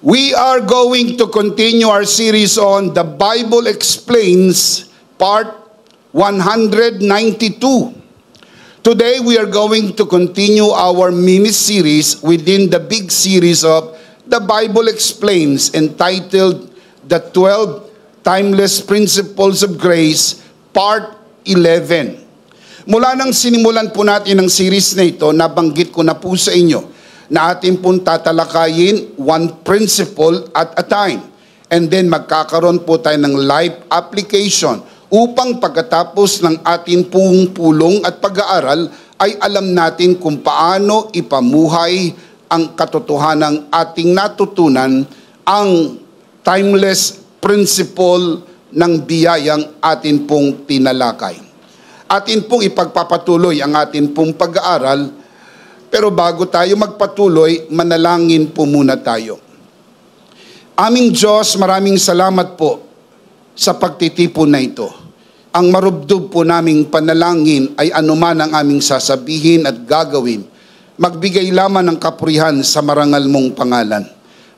We are going to continue our series on The Bible Explains, Part 192. Today, we are going to continue our mini-series within the big series of The Bible Explains, entitled The 12 Timeless Principles of Grace, Part 11. Mula nang sinimulan po natin ang series na ito, nabanggit ko na po sa inyo na atin pong tatalakayin one principle at a time. And then magkakaroon po tayo ng life application upang pagkatapos ng atin pong pulong at pag-aaral ay alam natin kung paano ipamuhay ang katotohanang ating natutunan, ang timeless principle ng biyayang atin pong tinalakay. Atin pong ipagpapatuloy ang atin pong pag-aaral. Pero bago tayo magpatuloy, manalangin po muna tayo. Aming Diyos, maraming salamat po sa pagtitipon na ito. Ang marubdob po naming panalangin ay anuman ang aming sasabihin at gagawin. Magbigay lamang ng kapurihan sa marangal mong pangalan.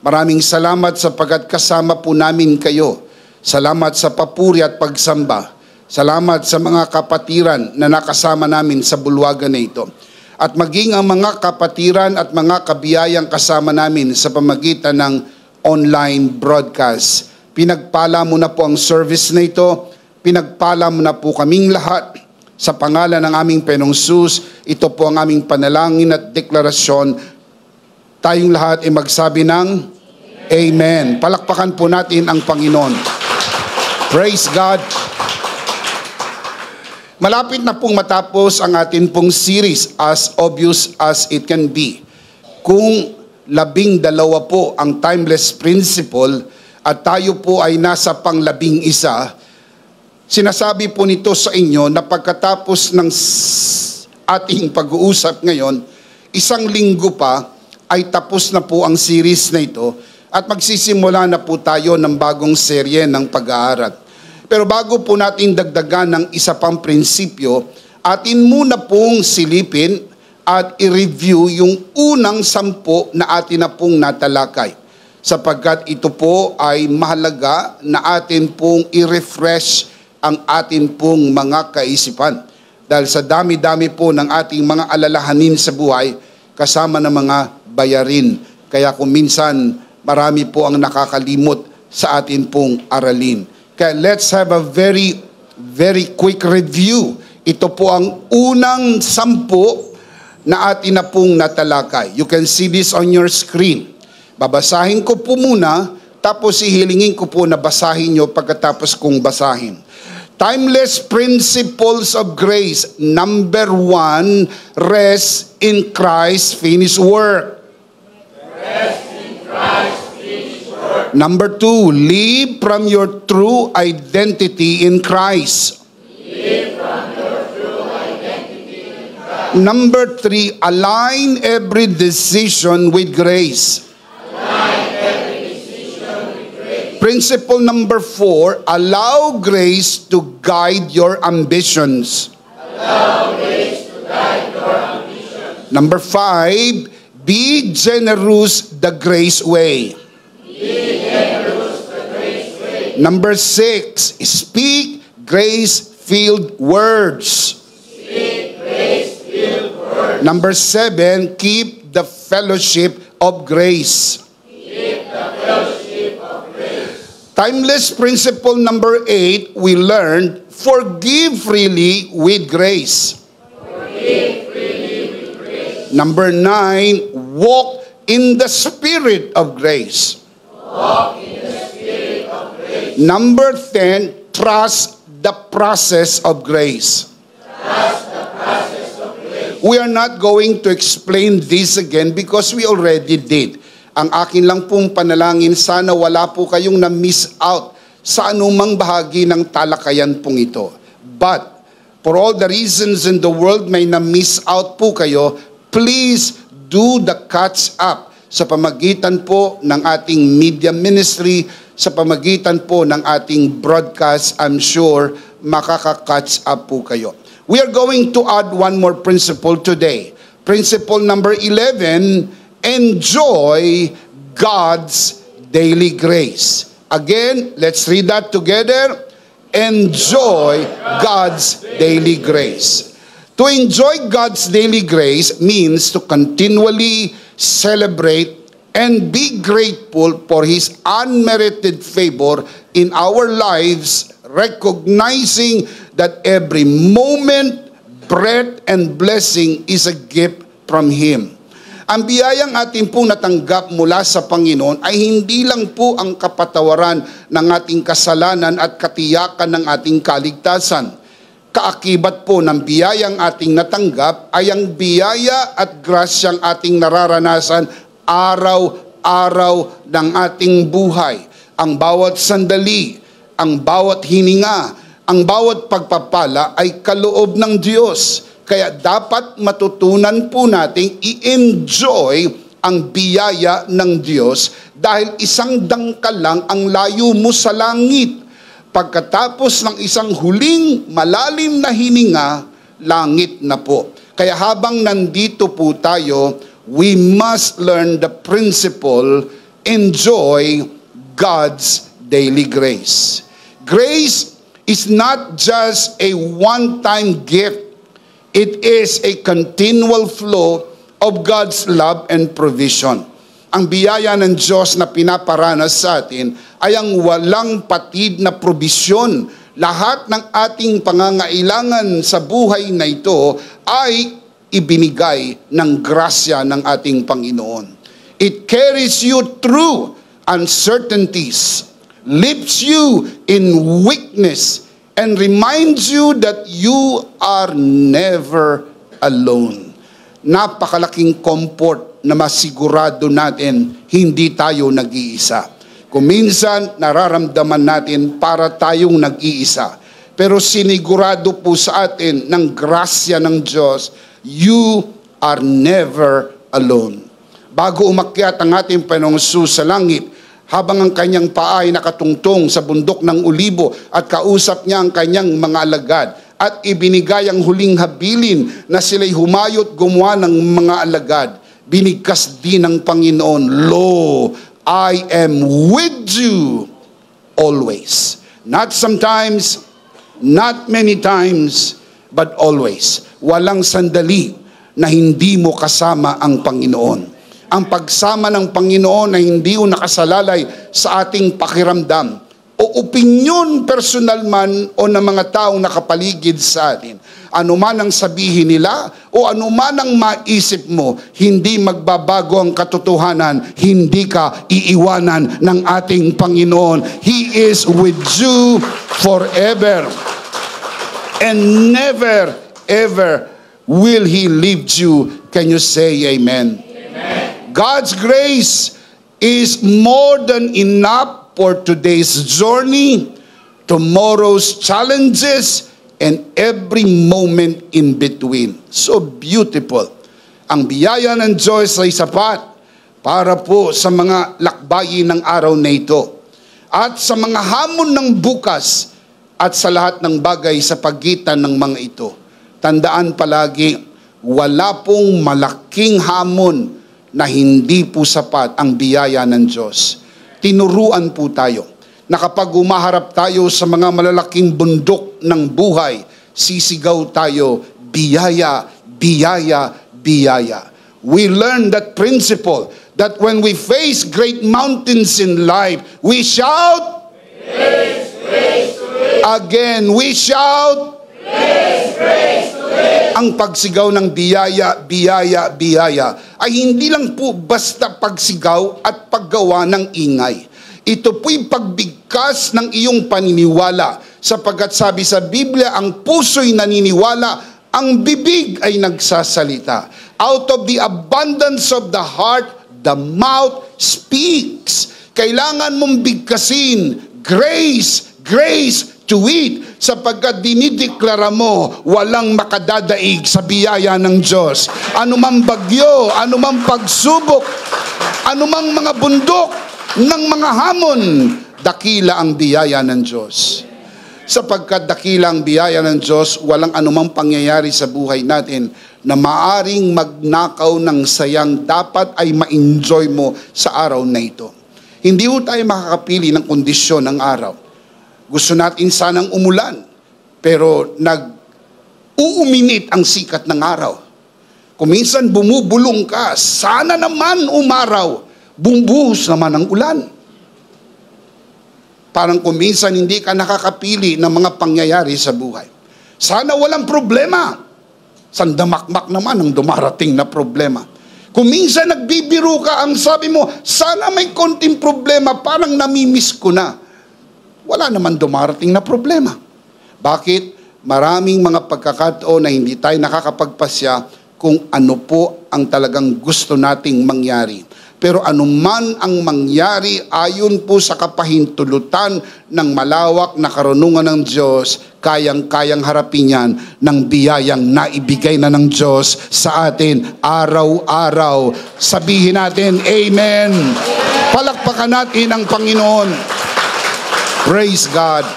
Maraming salamat sapagkat kasama po namin kayo. Salamat sa papuri at pagsamba. Salamat sa mga kapatiran na nakasama namin sa bulwagan na ito. At maging ang mga kapatiran at mga kabiyayang kasama namin sa pamagitan ng online broadcast. Pinagpala mo na po ang service na ito. Pinagpala mo na po kaming lahat. Sa pangalan ng aming Panginoong Hesus, ito po ang aming panalangin at deklarasyon. Tayong lahat ay magsabi ng Amen. Palakpakan po natin ang Panginoon. Praise God. Malapit na pong matapos ang atin pong series, as obvious as it can be. Kung 12 po ang timeless principle at tayo po ay nasa pang-11, sinasabi po nito sa inyo na pagkatapos ng ating pag-uusap ngayon, 1 linggo pa ay tapos na po ang series na ito at magsisimula na po tayo ng bagong serye ng pag-aaral. Pero bago po natin dagdagan ng isa pang prinsipyo, atin muna pong silipin at i-review yung unang 10 na atin na pong natalakay. Sapagkat ito po ay mahalaga na atin pong i-refresh ang atin pong mga kaisipan. Dahil sa dami-dami po ng ating mga alalahanin sa buhay, kasama ng mga bayarin. Kaya kung minsan marami po ang nakakalimot sa atin pong aralin. Kaya let's have a very quick review. Ito po ang unang 10 na atin na pong natalakay. You can see this on your screen. Babasahin ko po muna, tapos ihilingin ko po na basahin nyo pagkatapos kong basahin. Timeless Principles of Grace. Number 1, rest in Christ's finished work. Rest in Christ. Number 2, live from your true identity in Christ. Live from your true identity in Christ. Number 3, align every decision with grace. Align every decision with grace. Principle number 4, allow grace to guide your ambitions. Allow grace to guide your ambitions. Number 5, be generous the grace way. Number 6, speak grace-filled words. Speak grace-filled words. Number 7, keep the fellowship of grace. Keep the fellowship of grace. Timeless principle number 8, we learned, forgive freely with grace. Forgive freely with grace. Number 9, walk in the spirit of grace. Walk in the spirit of grace. Number 10, trust the process of grace. Trust the process of grace. We are not going to explain this again because we already did. Ang akin lang pong panalangin, sana wala po kayong na-miss out sa anumang bahagi ng talakayan pong ito. But, for all the reasons in the world may na-miss out po kayo, please do the catch up sa pamagitan po ng ating media ministry, sa pamagitan po ng ating broadcast. I'm sure makaka-catch up po kayo. We are going to add one more principle today. Principle number 11, enjoy God's daily grace. Again, let's read that together. Enjoy God's daily grace. To enjoy God's daily grace means to continually celebrate and be grateful for His unmerited favor in our lives, recognizing that every moment, breath, and blessing is a gift from Him. Ang biyayang ating pong natanggap mula sa Panginoon ay hindi lang po ang kapatawaran ng ating kasalanan at katiyakan ng ating kaligtasan. Kaakibat po ng biyayang ating natanggap ay ang biyaya at grasyang ating nararanasan araw-araw ng ating buhay. Ang bawat sandali, ang bawat hininga, ang bawat pagpapala ay kaloob ng Diyos. Kaya dapat matutunan po nating i-enjoy ang biyaya ng Diyos dahil isang dangkal lang ang layo mo sa langit. Pagkatapos ng isang huling malalim na hininga, langit na po. Kaya habang nandito po tayo, we must learn the principle, enjoy God's daily grace. Grace is not just a one-time gift. It is a continual flow of God's love and provision. Ang biyaya ng Diyos na pinaparanas sa atin ay ang walang patid na probisyon. Lahat ng ating pangangailangan sa buhay na ito ay ibinigay ng grasya ng ating Panginoon. It carries you through uncertainties, lifts you in weakness, and reminds you that you are never alone. Napakalaking comfort na masigurado natin hindi tayo nag-iisa. Kung minsan nararamdaman natin para tayong nag-iisa, pero sinigurado po sa atin ng grasya ng Diyos, you are never alone. Bago umakyat ang ating Panginoong Hesus sa langit, habang ang kanyang paa ay nakatungtong sa bundok ng Olibo at kausap niya ang kanyang mga alagad at ibinigay ang huling habilin na sila'y humayot gumawa ng mga alagad, binigkas din ng Panginoon, "Lo, I am with you always." Not sometimes, not many times, but always. Walang sandali na hindi mo kasama ang Panginoon. Ang pagsama ng Panginoon na hindi o nakasalalay sa ating pakiramdam o opinyon personal man o ng mga taong nakapaligid sa atin. Ano man ang sabihin nila o ano man ang maisip mo, hindi magbabago ang katotohanan, hindi ka iiwanan ng ating Panginoon. He is with you forever. And never, ever will He leave you. Can you say amen? God's grace is more than enough for today's journey, tomorrow's challenges, and every moment in between. So beautiful. Ang biyaya ng Diyos ay sapat para po sa mga lakbayin ng araw na ito at sa mga hamon ng bukas at sa lahat ng bagay sa pagitan ng mga ito. Tandaan palagi, wala pong malaking hamon na hindi po sapat ang biyaya ng Diyos. Tinuruan po tayo na kapag umaharap tayo sa mga malalaking bundok ng buhay, sisigaw tayo, biyaya, biyaya, biyaya. We learn that principle that when we face great mountains in life, we shout, "Grace, grace to it." Again, we shout, "Grace, grace to it." Ang pagsigaw ng biyaya, biyaya, biyaya ay hindi lang po basta pagsigaw at paggawa ng ingay. Ito po'y pagbigkas ng iyong paniniwala, sapagkat sabi sa Biblia, ang puso'y naniniwala, ang bibig ay nagsasalita. Out of the abundance of the heart, the mouth speaks. Kailangan mong bigkasin, grace, grace to it, sapagkat dinideklara mo walang makadadaig sa biyaya ng Diyos. Anumang bagyo, anumang pagsubok, anumang mga bundok ng mga hamon, dakila ang biyaya ng Diyos. Sapagkat dakila ang biyaya ng Diyos, walang anumang pangyayari sa buhay natin na maaring magnakaw ng sayang dapat ay ma-enjoy mo sa araw na ito. Hindi ho tayo makakapili ng kondisyon ng araw. Gusto natin sanang umulan, pero nag-uuminit ang sikat ng araw. Kung minsan bumubulong ka, sana naman umaraw, bumubuhos naman ang ulan. Parang kung minsan hindi ka nakakapili ng mga pangyayari sa buhay. Sana walang problema. Sandamakmak naman ang dumarating na problema. Kung minsan nagbibiro ka, ang sabi mo, sana may konting problema, parang namimiss ko na. Wala naman dumarating na problema. Bakit? Maraming mga pagkakataon na hindi tayo nakakapagpasya kung ano po ang talagang gusto nating mangyari. Pero anuman ang mangyari ayon po sa kapahintulutan ng malawak na karunungan ng Diyos, kayang-kayang harapin yan ng biyayang naibigay na ng Diyos sa atin araw-araw. Sabihin natin, Amen! Palakpakan natin ang Panginoon. Praise God!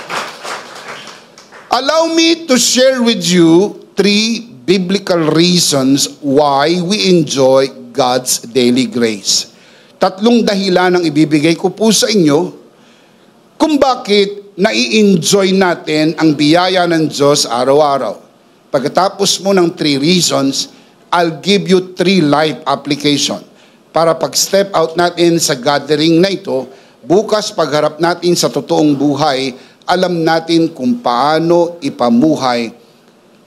Allow me to share with you 3 biblical reasons why we enjoy God's daily grace. 3 dahilan ang ibibigay ko po sa inyo kung bakit nai-enjoy natin ang biyaya ng Diyos araw-araw. Pagkatapos mo ng 3 reasons, I'll give you 3 life application. Para pag-step out natin sa gathering na ito, bukas pagharap natin sa totoong buhay, alam natin kung paano ipamuhay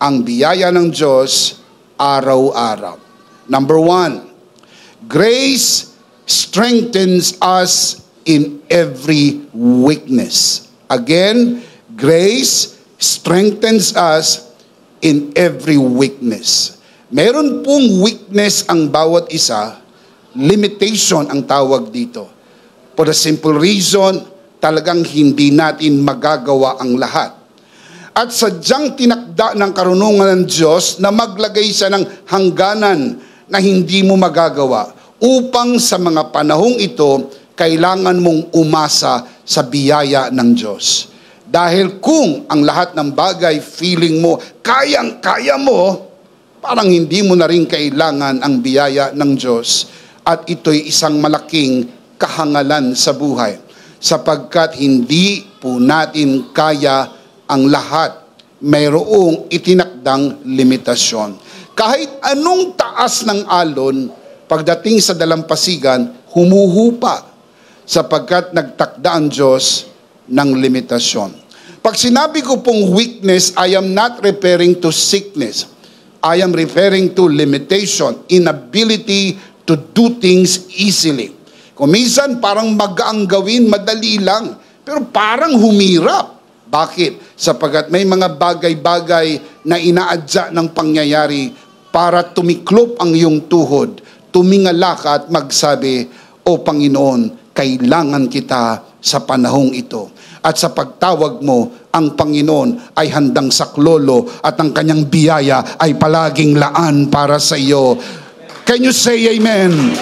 ang biyaya ng Diyos araw-araw. Number 1, grace strengthens us in every weakness. Again, grace strengthens us in every weakness. Meron pong weakness ang bawat isa, limitation ang tawag dito. For the simple reason, talagang hindi natin magagawa ang lahat. At sadyang tinakda ng karunungan ng Diyos na maglagay siya ng hangganan na hindi mo magagawa. Upang sa mga panahong ito, kailangan mong umasa sa biyaya ng Diyos. Dahil kung ang lahat ng bagay, feeling mo, kayang-kaya mo, parang hindi mo na rin kailangan ang biyaya ng Diyos. At ito'y isang malaking kahangalan sa buhay. Sapagkat hindi po natin kaya ang lahat. Mayroong itinakdang limitasyon. Kahit anong taas ng alon, pagdating sa dalampasigan, humuhupa sapagkat nagtakda ang Diyos ng limitasyon. Pag sinabi ko pong weakness, I am not referring to sickness. I am referring to limitation, inability to do things easily. Kung minsan parang magaang gawin, madali lang, pero parang humirap. Bakit? Sapagkat may mga bagay-bagay na inaadya ng pangyayari para tumiklop ang iyong tuhod. Tumingala ka at magsabi, O Panginoon, kailangan kita sa panahong ito. At sa pagtawag mo, ang Panginoon ay handang saklolo at ang kanyang biyaya ay palaging laan para sa iyo. Can you say amen?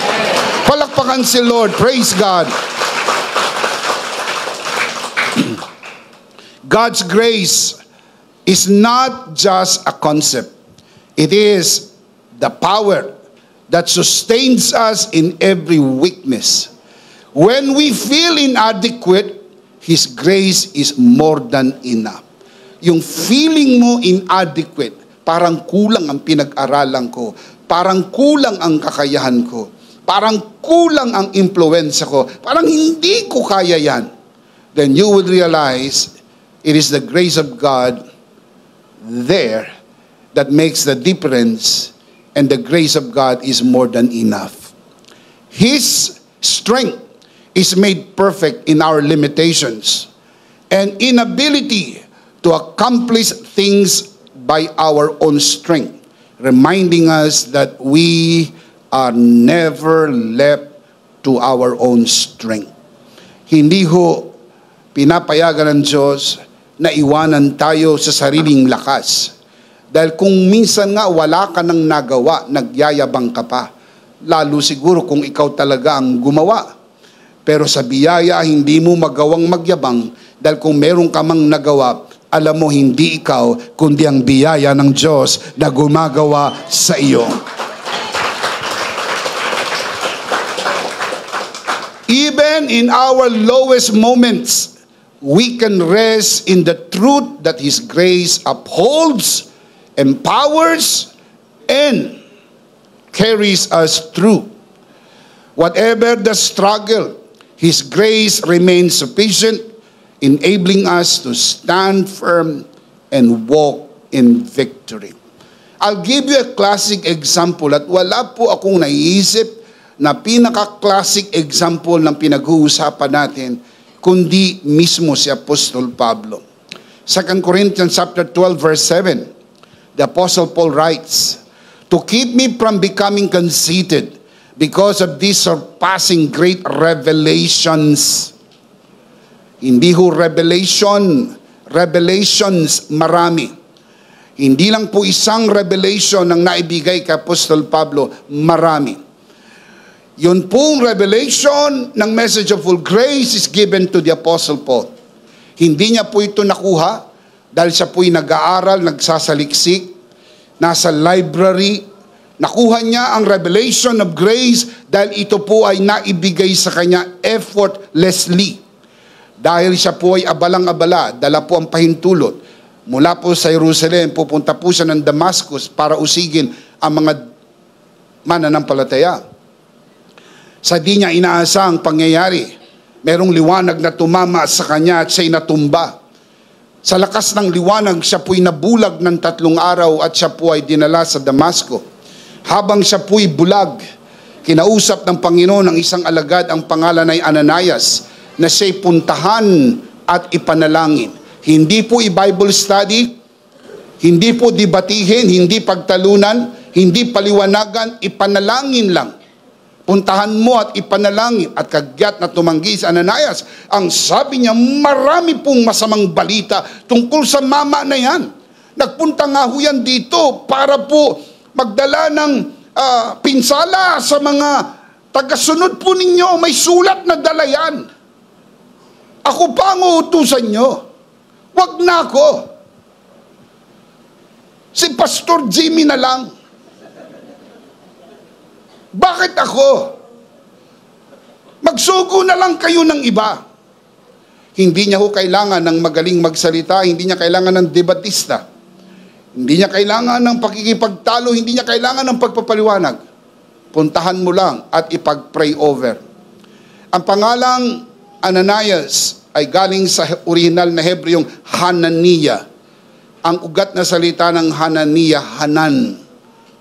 Palakpakan si Lord. Praise God. God's grace is not just a concept. It is the power that sustains us in every weakness. When we feel inadequate, His grace is more than enough. Yung feeling mo inadequate, parang kulang ang pinag-aralan ko, parang kulang ang kakayahan ko, parang kulang ang impluensya ko, parang hindi ko kaya yan, then you will realize it is the grace of God there that makes the difference. And the grace of God is more than enough. His strength is made perfect in our limitations and inability to accomplish things by our own strength, reminding us that we are never left to our own strength. Hindi ho pinapayagan ng Diyos na iwanan tayo sa sariling lakas. Dahil kung minsan nga wala ka nang nagawa, nagyayabang ka pa. Lalo siguro kung ikaw talaga ang gumawa. Pero sa biyaya, hindi mo magawang magyabang. Dahil kung meron ka mang nagawa, alam mo hindi ikaw, kundi ang biyaya ng Diyos na gumagawa sa iyo. Even in our lowest moments, we can rest in the truth that His grace upholds, empowers, and carries us through. Whatever the struggle, His grace remains sufficient, enabling us to stand firm and walk in victory. I'll give you a classic example at wala po akong naiisip na pinaka-classic example ng pinag-uusapan natin, kundi mismo si Apostol Pablo. 2 Corinthians chapter 12 verse 7, the Apostle Paul writes, "To keep me from becoming conceited because of these surpassing great revelations." Hindi ho revelations marami. Hindi lang po isang revelation ang naibigay kay Apostol Pablo, marami. Yun pong revelation ng message of full grace is given to the Apostle Paul. Hindi niya po ito nakuha dahil siya po'y nag-aaral, nagsasaliksik, nasa library. Nakuha niya ang revelation of grace dahil ito po ay naibigay sa kanya effortlessly. Dahil siya po ay abalang-abala, dala po ang pahintulot. Mula po sa Jerusalem, pupunta po siya ng Damascus para usigin ang mga mananampalataya. Sa di niya inaasang pangyayari, merong liwanag na tumama sa kanya at siya'y natumba. Sa lakas ng liwanag, siya po'y nabulag ng 3 araw at siya po ay dinala sa Damasco. Habang siya po'y bulag, kinausap ng Panginoon ang isang alagad, ang pangalan ay Ananias, na siya'y puntahan at ipanalangin. Hindi po i-Bible study, hindi po debatihin, hindi pagtalunan, hindi paliwanagan, ipanalangin lang. Puntahan mo at ipanalangin. At kagyat na tumanggi si Ananias, ang sabi niya, marami pong masamang balita tungkol sa mama na yan. Nagpunta nga ho yan dito para po magdala ng pinsala sa mga tagasunod po ninyo. May sulat na dala yan. Ako pa ang uutusan nyo. Wag na ako. Si Pastor Jimmy na lang. Bakit ako? Magsugo na lang kayo ng iba. Hindi niya ho kailangan ng magaling magsalita, hindi niya kailangan ng debatista. Hindi niya kailangan ng pakikipagtalo, hindi niya kailangan ng pagpapaliwanag. Puntahan mo lang at ipag-pray over. Ang pangalang Ananias ay galing sa original na Hebreong Hananiah. Ang ugat na salita ng Hananiah, Hanan.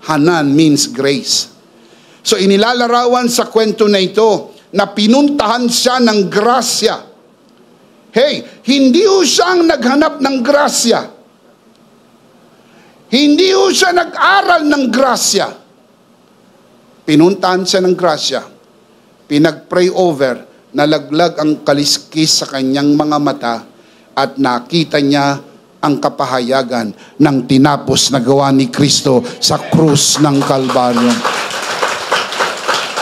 Hanan means grace. So inilalarawan sa kwento na ito na pinuntahan siya ng grasya. Hey, hindi ho siyang naghanap ng grasya. Hindi ho siya nag-aral ng grasya. Pinuntahan siya ng grasya. Pinag-pray over, nalaglag ang kaliskis sa kanyang mga mata at nakita niya ang kapahayagan ng tinapos na gawa ni Kristo sa krus ng Kalbaryo.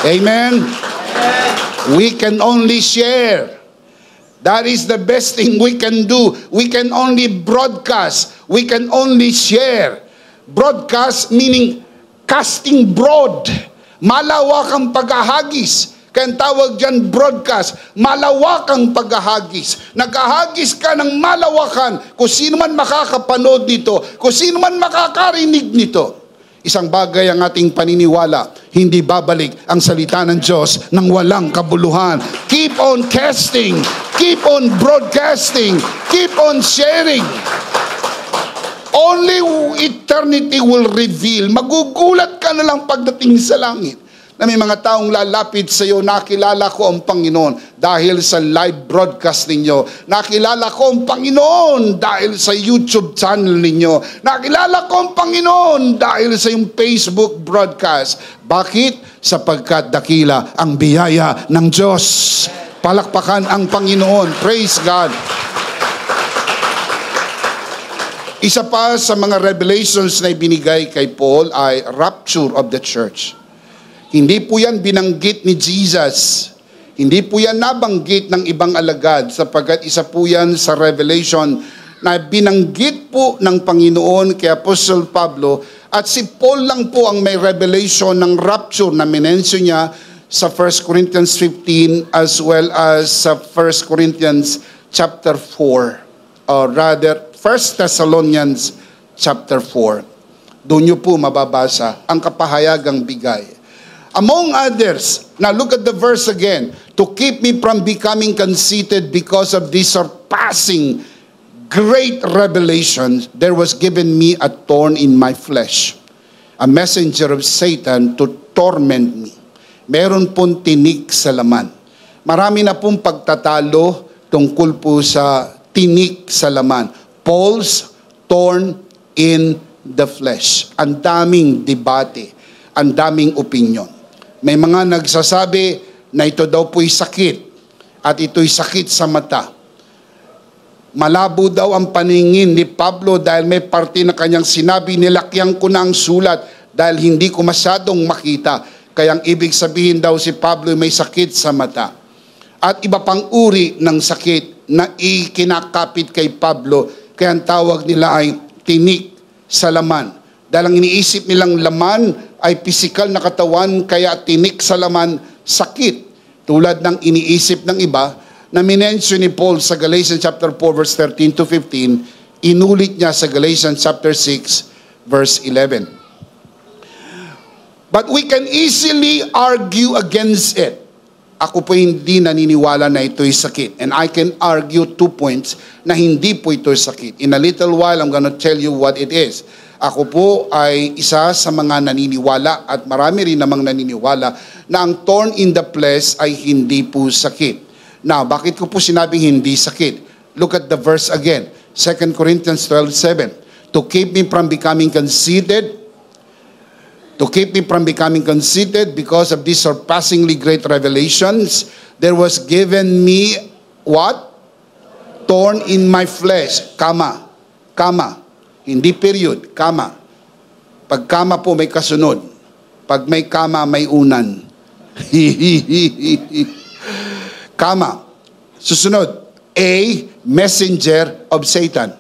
Amen? We can only share. That is the best thing we can do. We can only broadcast. We can only share. Broadcast meaning casting broad. Malawak ang paghahagis. Kaya ang tawag dyan broadcast. Malawak ang paghahagis. Naghahagis ka ng malawakan. Kung sino man makakapanood nito. Kung sino man makakarinig nito. Isang bagay ang ating paniniwala, hindi babalik ang salita ng Diyos nang walang kabuluhan. Keep on casting, keep on broadcasting, keep on sharing. Only eternity will reveal. Magugulat ka na lang pagdating sa langit na may mga taong lalapit sa iyo, nakilala ko ang Panginoon dahil sa live broadcast ninyo. Nakilala ko ang Panginoon dahil sa YouTube channel ninyo. Nakilala ko ang Panginoon dahil sa yung Facebook broadcast. Bakit? Sapagkat dakila ang biyaya ng Diyos. Palakpakan ang Panginoon. Praise God. Isa pa sa mga revelations na ibinigay kay Paul ay rapture of the church. Hindi po yan binanggit ni Jesus. Hindi po yan nabanggit ng ibang alagad sapagkat isa po yan sa revelation na binanggit po ng Panginoon kay Apostle Pablo at si Paul lang po ang may revelation ng rapture na minensyon niya sa 1 Corinthians 15 as well as sa 1 Corinthians chapter 4, or rather 1 Thessalonians chapter 4. Doon nyo po mababasa ang kapahayagang bigay. Among others, now look at the verse again, to keep me from becoming conceited because of this surpassing great revelation, there was given me a thorn in my flesh, a messenger of Satan to torment me. Meron pong tinik sa laman. Marami na pong pagtatalo tungkol po sa tinik sa laman. Paul's thorn in the flesh. Ang daming debate, ang daming opinion. May mga nagsasabi na ito daw po'y sakit at ito'y sakit sa mata. Malabo daw ang paningin ni Pablo dahil may parte na kanyang sinabi, nilakyan ko na ang sulat dahil hindi ko masyadong makita. Kaya ang ibig sabihin daw si Pablo may sakit sa mata. At iba pang uri ng sakit na ikinakapit kay Pablo, kaya ang tawag nila ay tinik sa laman. Dahil ang iniisip nilang laman ay pisikal na katawan, kaya tinik sa laman, sakit. Tulad ng iniisip ng iba na minensyon ni Paul sa Galatians chapter 4 verse 13 to 15, inulit niya sa Galatians chapter 6 verse 11. But we can easily argue against it. Ako po hindi naniniwala na ito'y sakit. And I can argue 2 points na hindi po ito'y sakit. In a little while, I'm gonna tell you what it is. Ako po ay isa sa mga naniniwala at marami rin namang naniniwala na ang thorn in the flesh ay hindi po sakit. Now, bakit ko po sinabing hindi sakit? Look at the verse again. 2 Corinthians 12:7. To keep me from becoming conceited, because of these surpassingly great revelations, there was given me what? Thorn in my flesh. Kama. Hindi period. Kama. Pag kama po may kasunod. Pag may kama may unan. Kama. Susunod. A messenger of Satan.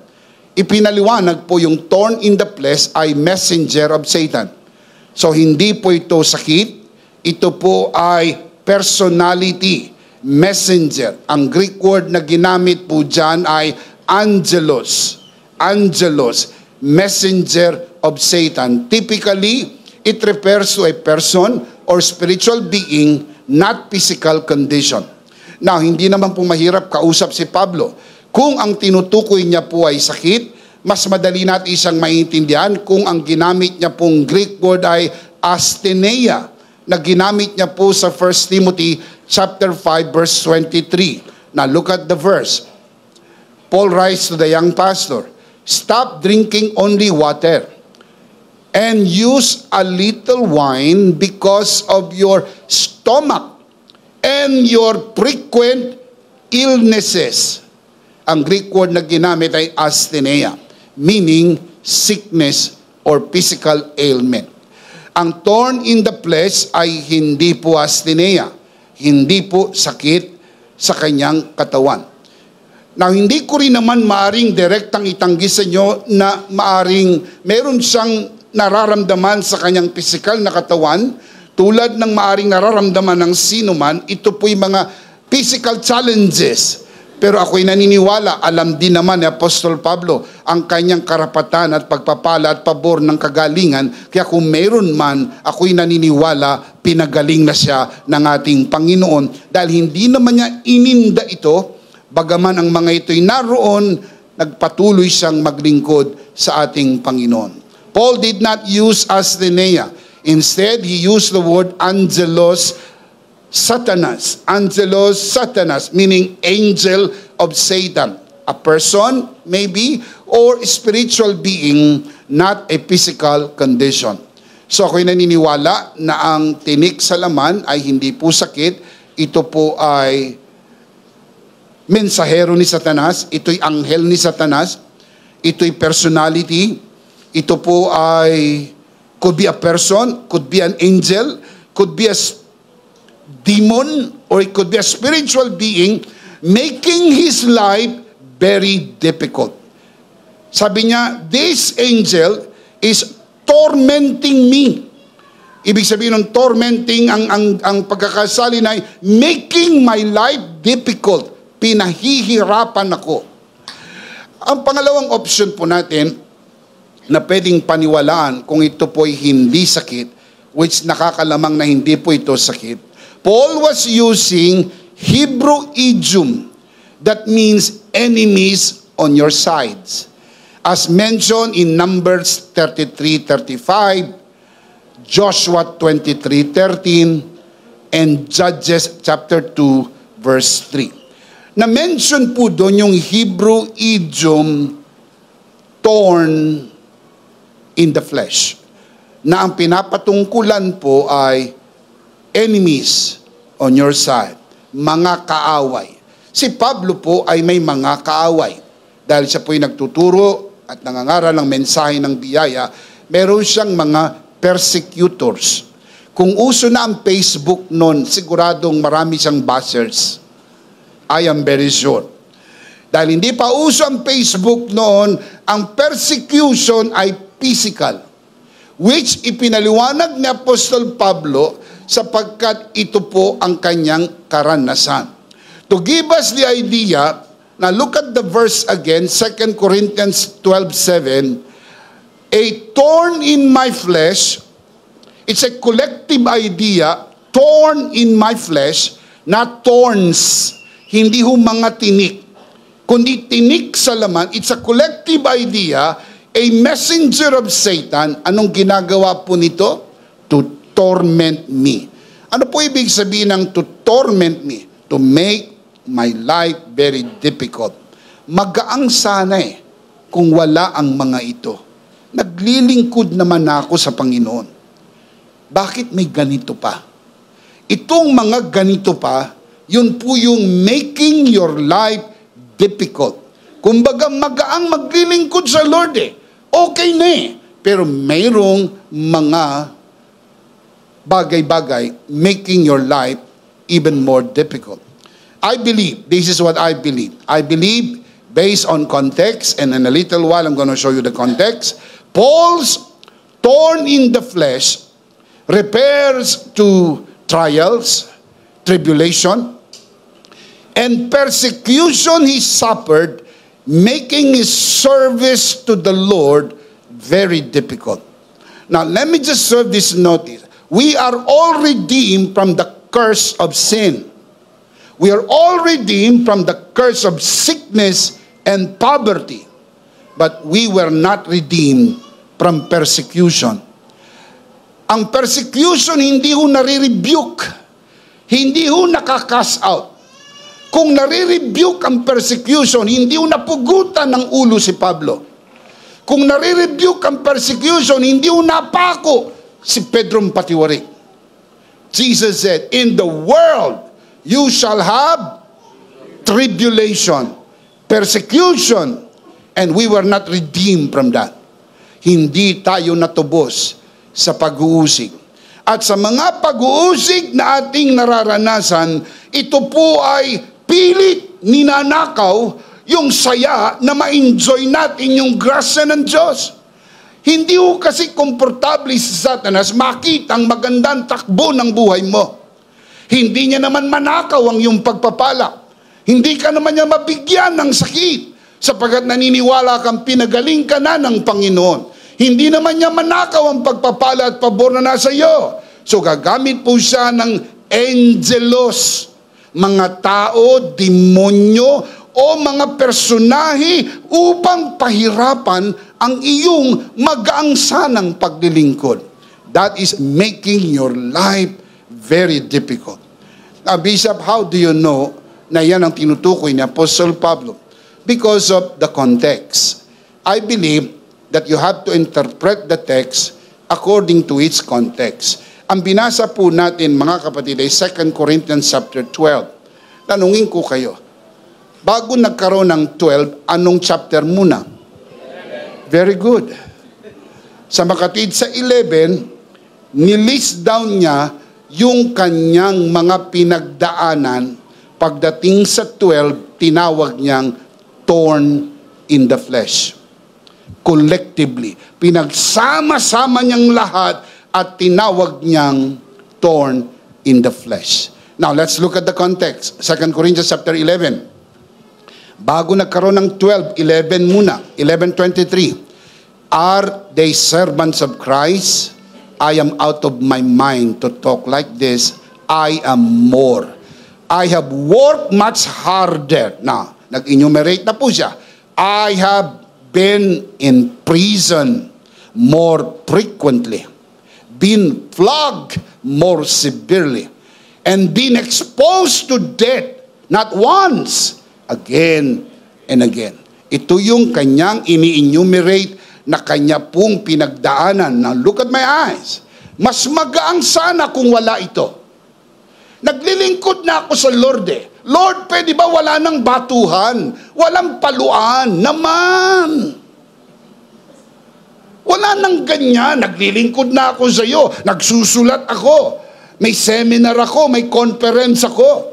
Ipinaliwanag po yung thorn in the flesh ay messenger of Satan. So hindi po ito sakit, ito po ay personality, messenger. Ang Greek word na ginamit po dyan ay angelos. Angelos, messenger of Satan. Typically, it refers to a person or spiritual being, not physical condition. Now, hindi naman po mahirap kausap si Pablo. Kung ang tinutukoy niya po ay sakit, mas madali natin isang maintindihan kung ang ginamit niya pong Greek word ay astheneia, na ginamit niya po sa 1 Timothy chapter 5 verse 23. Now look at the verse. Paul writes to the young pastor, stop drinking only water and use a little wine because of your stomach and your frequent illnesses. Ang Greek word na ginamit ay astheneia, meaning sickness or physical ailment. Ang thorn in the flesh ay hindi po astheneia, hindi po sakit sa kanyang katawan. Now, hindi ko rin naman maaring direktang itanggi sa inyo na maaring meron siyang nararamdaman sa kanyang physical na katawan, tulad ng maaring nararamdaman ng sino man. Ito po'y mga physical challenges. Pero ako'y naniniwala, alam din naman ni Apostol Pablo ang kanyang karapatan at pagpapala at pabor ng kagalingan. Kaya kung mayroon man, ako'y naniniwala, pinagaling na siya ng ating Panginoon. Dahil hindi naman niya ininda ito, bagaman ang mga ito'y naroon, nagpatuloy siyang maglingkod sa ating Panginoon. Paul did not use astheneia. Instead, he used the word angelos Satanas. Angelos Satanas, meaning angel of Satan. A person, maybe, or spiritual being, not a physical condition. So ako'y naniniwala na ang tinik sa laman ay hindi po sakit. Ito po ay mensahero ni Satanas. Ito'y anghel ni Satanas. Ito'y personality. Ito po ay could be a person, could be an angel, could be a demon, or it could be a spiritual being making his life very difficult. Sabi niya, this angel is tormenting me. Ibig sabihin ng tormenting, ang pagkakasalin ay making my life difficult. Pinahihirapan ako. Ang pangalawang option po natin na pwedeng paniwalaan kung ito po ay hindi sakit, which nakakalamang na hindi po ito sakit. Paul was using Hebrew idiom that means enemies on your sides. As mentioned in Numbers 33:35, Joshua 23:13, and Judges chapter 2 verse 3. Na-mention po doon yung Hebrew idiom thorn in the flesh, na ang pinapatungkulan po ay enemies on your side, mga kaaway. Si Pablo po ay may mga kaaway. Dahil siya po ay nagtuturo at nangangaral ng mensahe ng biyaya, meron siyang mga persecutors. Kung uso na ang Facebook noon, siguradong marami siyang bashers. I am very sure. Dahil hindi pa uso ang Facebook noon, ang persecution ay physical, which ipinaliwanag ni Apostol Pablo sapagkat ito po ang kanyang karanasan. To give us the idea, now look at the verse again, 2 Corinthians 12:7, a thorn in my flesh, it's a collective idea, thorn in my flesh, not thorns, hindi ho mga tinik, kundi tinik sa laman. It's a collective idea, a messenger of Satan. Anong ginagawa po nito? To torment me. Ano po ibig sabihin ng to torment me? To make my life very difficult. Magaang sana kung wala ang mga ito. Naglilingkod naman ako sa Panginoon. Bakit may ganito pa? Itong mga ganito pa, yun po yung making your life difficult. Kumbaga magaang maglilingkod sa Lord okay na pero mayroong mga bagay-bagay making your life even more difficult. I believe, this is what I believe. I believe based on context, and in a little while I'm going to show you the context, Paul's thorn in the flesh refers to trials, tribulation, and persecution he suffered, making his service to the Lord very difficult. Now, let me just serve this notice. We are all redeemed from the curse of sin. We are all redeemed from the curse of sickness and poverty. But we were not redeemed from persecution. Ang persecution hindi ho nare-rebuke. Hindi ho nakaka-cast out. Kung nare-rebuke ang persecution, hindi ho napugutan ng ulo si Pablo. Kung nare-rebuke ang persecution, hindi ho napako si Pedro Patiwari. Jesus said, in the world, you shall have tribulation, persecution, and we were not redeemed from that. Hindi tayo natubos sa pag-uusig. At sa mga pag-uusig na ating nararanasan, ito po ay pilit ninanakaw yung saya na ma-enjoy natin yung grasya ng Diyos. Hindi ho kasi komportable si Satanas makita ang magandang takbo ng buhay mo. Hindi niya naman manakaw ang iyong pagpapala. Hindi ka naman niya mabigyan ng sakit sapagkat naniniwala kang pinagaling ka na ng Panginoon. Hindi naman niya manakaw ang pagpapala at pabor na nasa iyo. So gagamit po siya ng angelos, mga tao, demonyo, o mga personahe upang pahirapan ang iyong magaang sanang paglilingkod. That is making your life very difficult. Now, Bishop, how do you know na yan ang tinutukoy ni Apostle Pablo? Because of the context. I believe that you have to interpret the text according to its context. Ang binasa po natin, mga kapatid, ay 2 Corinthians chapter 12. Tanungin ko kayo, bago nagkaroon ng 12, anong chapter muna? Very good. Sa makatid sa 11, nilist down niya yung kanyang mga pinagdaanan. Pagdating sa 12, tinawag niyang thorn in the flesh. Collectively, pinagsama-sama niyang lahat at tinawag niyang thorn in the flesh. Now, let's look at the context. 2 Corinthians chapter 11. Bago nagkaroon ng 12, 11 muna. 11:23. Are they servants of Christ? I am out of my mind to talk like this. I am more. I have worked much harder. Now, nag-enumerate na po siya. I have been in prison more frequently, been flogged more severely, and been exposed to death not once, again and again. Ito yung kanyang ini-enumerate na kanya pong pinagdaanan. Now, look at my eyes. Mas magaang sana kung wala ito. Naglilingkod na ako sa Lord eh. Lord, pwede ba wala nang batuhan? Walang paluan naman. Wala nang ganyan. Naglilingkod na ako sa iyo. Nagsusulat ako. May seminar ako, may conference ako,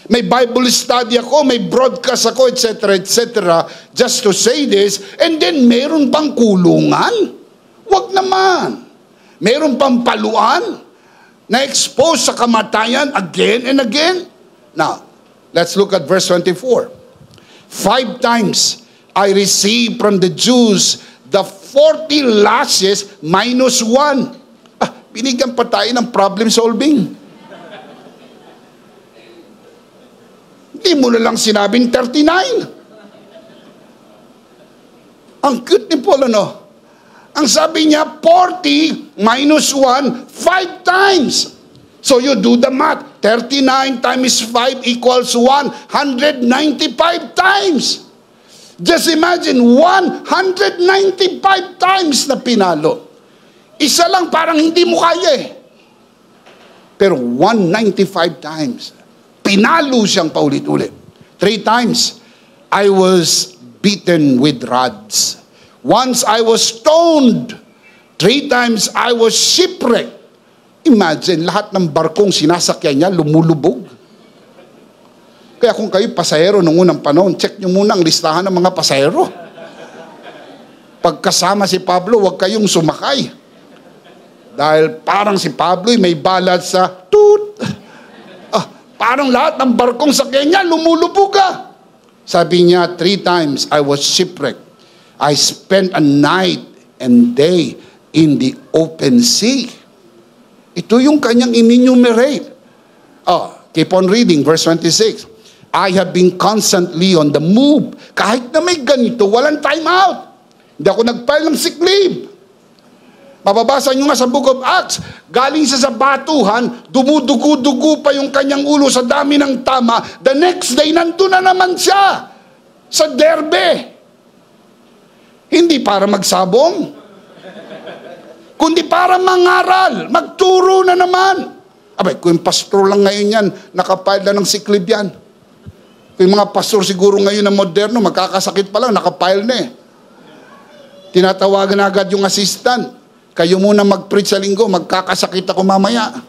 may Bible study ako, may broadcast ako, etc., etc., just to say this, and then meron pang kulungan? Wag naman. Meron pang paluan na expose sa kamatayan again and again? Now, let's look at verse 24. 5 times I received from the Jews the 40 lashes minus 1. Binigyan pa tayo ng problem solving. Hindi mo na lang sinabing 39. Ang cute ni Paul, ano? Ang sabi niya, 40 minus 1, 5 times. So you do the math. 39 times 5 equals 195 times. Just imagine, 195 times na pinalo. Isa lang parang hindi mo kaya eh. Pero 195 times. Pinalo siyang paulit-ulit. 3 times, I was beaten with rods. Once I was stoned. 3 times, I was shipwrecked. Imagine, lahat ng barkong sinasakyan niya, lumulubog. Kaya kung kayo pasahero nung unang panahon, check nyo muna ang listahan ng mga pasahero. Pagkasama si Pablo, huwag kayong sumakay. Dahil parang si Pablo may balat sa toot. Parang lahat ng barkong sakyan niya, lumulubog ka. Sabi niya, 3 times I was shipwrecked. I spent a night and day in the open sea. Ito yung kanyang enumerate. Keep on reading, verse 26. I have been constantly on the move. Kahit na may ganito, walang time out. Hindi ako nag-file ng sick leave. Mababasa nyo nga sa Book of Acts, galing siya sa batuhan, dumudugo-dugo pa yung kanyang ulo sa dami ng tama. The next day, nandun na naman siya sa Derbe. Hindi para magsabong, kundi para mangaral, magturo na naman. Abay, kung yung pastor lang ngayon yan, nakapile na ng sick leave yan. Kung yung mga pastor siguro ngayon na moderno, magkakasakit pa lang, nakapile na eh. Tinatawagan agad yung assistant. Kayo muna mag-preach sa linggo, magkakasakit ako mamaya.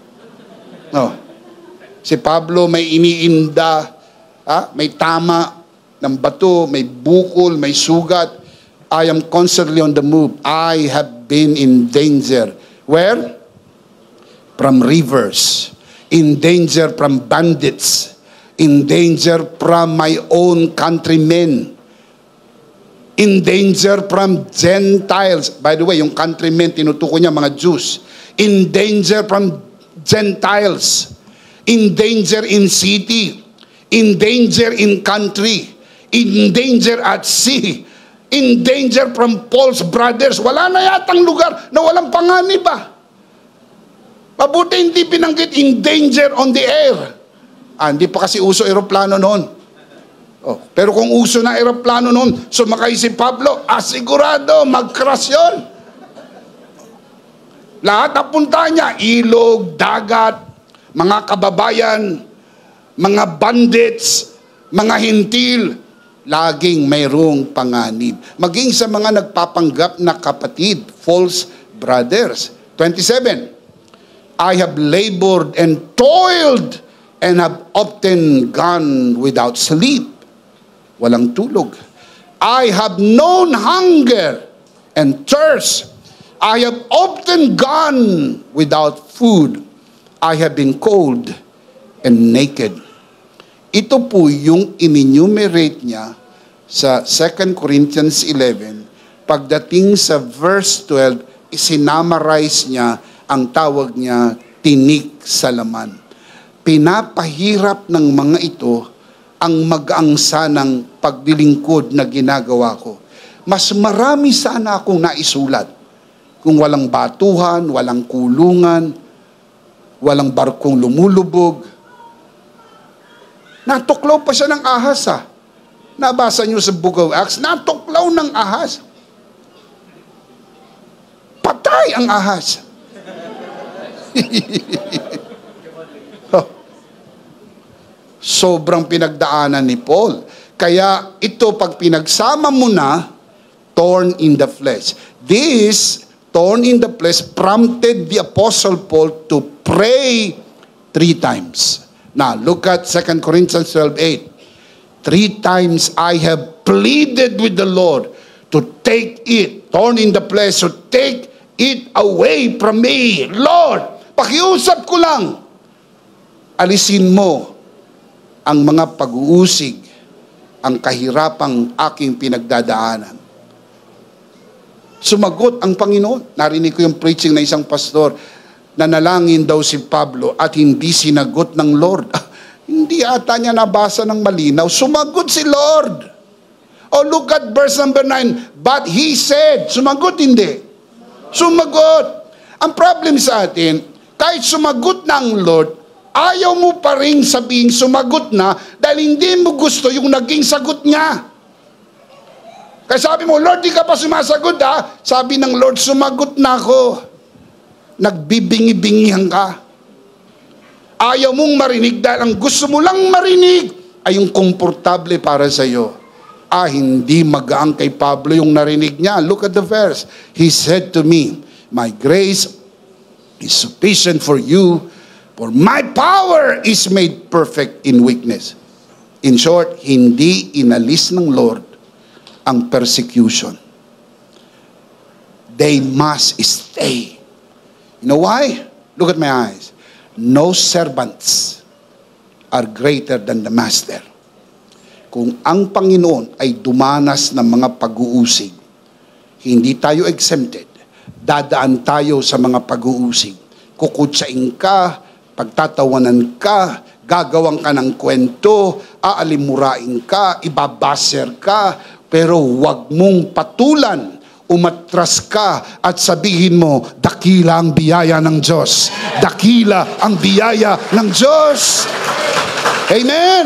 Si Pablo may iniinda, may tama ng bato, may bukol, may sugat. I am constantly on the move. I have been in danger. Where? From rivers. In danger from bandits. In danger from my own countrymen. In danger from Gentiles. By the way, yung countrymen, tinutukoy niya mga Jews. In danger from Gentiles. In danger in city. In danger in country. In danger at sea. In danger from false brothers. Wala na yatang lugar na walang panganib ba? Mabuti hindi binanggit in danger on the air. Hindi pa kasi uso aeroplano noon. Pero kung uso na aeroplano noon, sumakay si Pablo, sigurado, mag-crash yun. Lahat na punta niya, ilog, dagat, mga kababayan, mga bandits, mga hintil, laging mayroong panganib. Maging sa mga nagpapanggap na kapatid, false brothers. 27, I have labored and toiled and have often gone without sleep. Walang tulog. I have known hunger and thirst. I have often gone without food. I have been cold and naked. Ito po yung in-enumerate niya sa 2 Corinthians 11. Pagdating sa verse 12, isinamarize niya ang tawag niya tinik sa laman. Pinapahirap ng mga ito ang mag-angsa ng paglilingkod na ginagawa ko. Mas marami sana akong naisulat kung walang batuhan, walang kulungan, walang barkong lumulubog. Natuklaw pa siya ng ahas ha. Nabasa niyo sa Book of Acts, natuklaw ng ahas. Patay ang ahas. Sobrang pinagdaanan ni Paul. Kaya ito pag pinagsama mo na, thorn in the flesh. This thorn in the flesh prompted the Apostle Paul to pray 3 times. Now, look at 2 Corinthians 12:8. 3 times I have pleaded with the Lord to take it, thorn in the flesh, to take it away from me. Lord, pakiusap ko lang. Alisin mo ang mga pag-uusig, ang kahirapang aking pinagdadaanan. Sumagot ang Panginoon. Narinig ko yung preaching na isang pastor, nanalangin daw si Pablo at hindi sinagot ng Lord. Hindi ata niya nabasa ng malinaw. Sumagot si Lord. Oh, look at verse number 9. But he said, sumagot hindi. Sumagot. Ang problem sa atin, kahit sumagot na ang Lord, ayaw mo pa rin sabihin sumagot na dahil hindi mo gusto yung naging sagot niya. Kaya sabi mo, Lord, di ka pa sumasagot ha? Sabi ng Lord, sumagot na ako. Nagbibingi-bingihan ka. Ayaw mong marinig dahil ang gusto mo lang marinig ay yung komportable para sa iyo. Hindi magaang kay Pablo yung narinig niya. Look at the verse. He said to me, my grace is sufficient for you, for my power is made perfect in weakness. In short, hindi inalis ng Lord ang persecution. They must stay. You know why? Look at my eyes. No servants are greater than the master. Kung ang Panginoon ay dumanas ng mga pag-uusig, hindi tayo exempted. Dadaan tayo sa mga pag-uusig. Kukutsain ka, pagtatawanan ka, gagawang ka ng kwento, aalimurain ka, ibabaser ka, pero huwag mong patulan, umatras ka at sabihin mo, dakila ang biyaya ng Diyos. Dakila ang biyaya ng Diyos. Amen!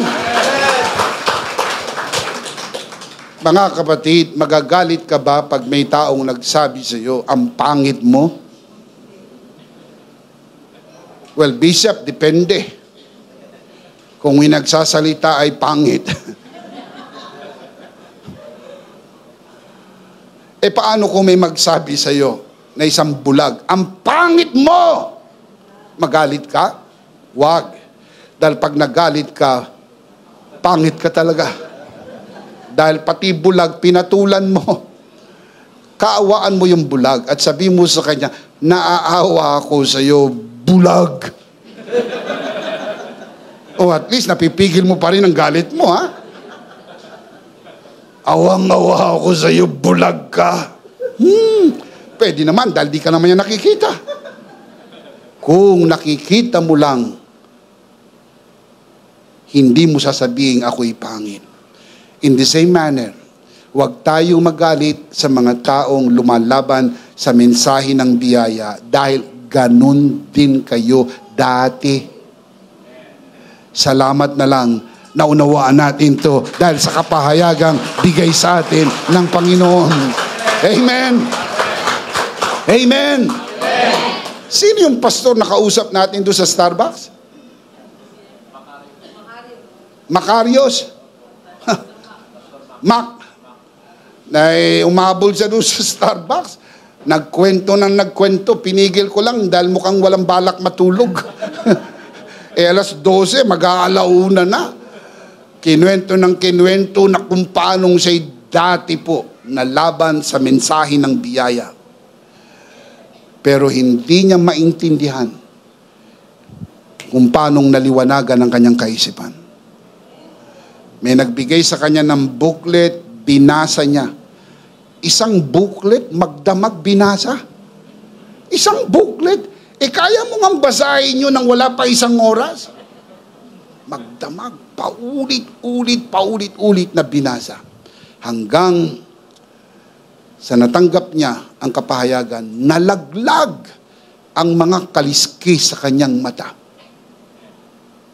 Mga kapatid, magagalit ka ba pag may taong nagsabi sa iyo, ang pangit mo? Well, Bishop, depende. Kung may nagsasalita ay pangit. Paano kung may magsabi sa iyo na isang bulag, ang pangit mo? Magalit ka? Wag. Dahil pag nagalit ka, pangit ka talaga. Dahil pati bulag, pinatulan mo. Kaawaan mo yung bulag at sabi mo sa kanya, naaawa ako sa iyo, bulag. O at least napipigil mo pa rin ang galit mo, ha? Awang-awa ako sa iyo, bulag ka. Pwede naman dahil di ka naman yan nakikita. Kung nakikita mo lang, hindi mo sasabihin ako'y pangit. In the same manner, huwag tayong magalit sa mga taong lumalaban sa mensahe ng biyaya dahil ganun din kayo dati. Salamat na lang, naunawaan natin to dahil sa kapahayagang bigay sa atin ng Panginoon. Amen! Amen! Sino yung pastor na kausap natin doon sa Starbucks? Macarios? Mac. Umabol siya doon sa Starbucks. Nagkwento ng nagkwento. Pinigil ko lang dahil mukhang walang balak matulog. Alas 12, mag-aalauna na. Kinuwento ng kinuwento na kung paanong siya'y dati po na laban sa mensahe ng biyaya. pero hindi niya maintindihan kung paanong naliwanagan ang kanyang kaisipan. May nagbigay sa kanya ng booklet, binasa niya. Isang booklet, magdamag binasa. Isang booklet, kaya mo nga basahin nyo nang wala pa isang oras? Magdamag, paulit-ulit na binasa. Hanggang sa natanggap niya ang kapahayagan, nalaglag ang mga kaliskis sa kanyang mata.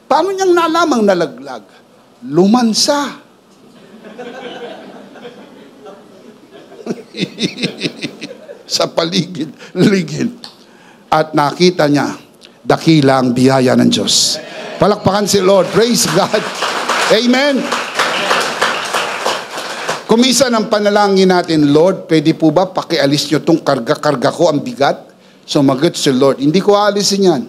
Paano niyang nalamang nalaglag? Lumansa. Sa paligid. At nakita niya, dakila ang biyaya ng Diyos. Palakpakan si Lord. Praise God. Amen. Kumisa ng panalangin natin, Lord, pwede po ba pakialis niyo itong karga-karga ko, ang bigat? Sumagot si Lord, hindi ko aalisin yan.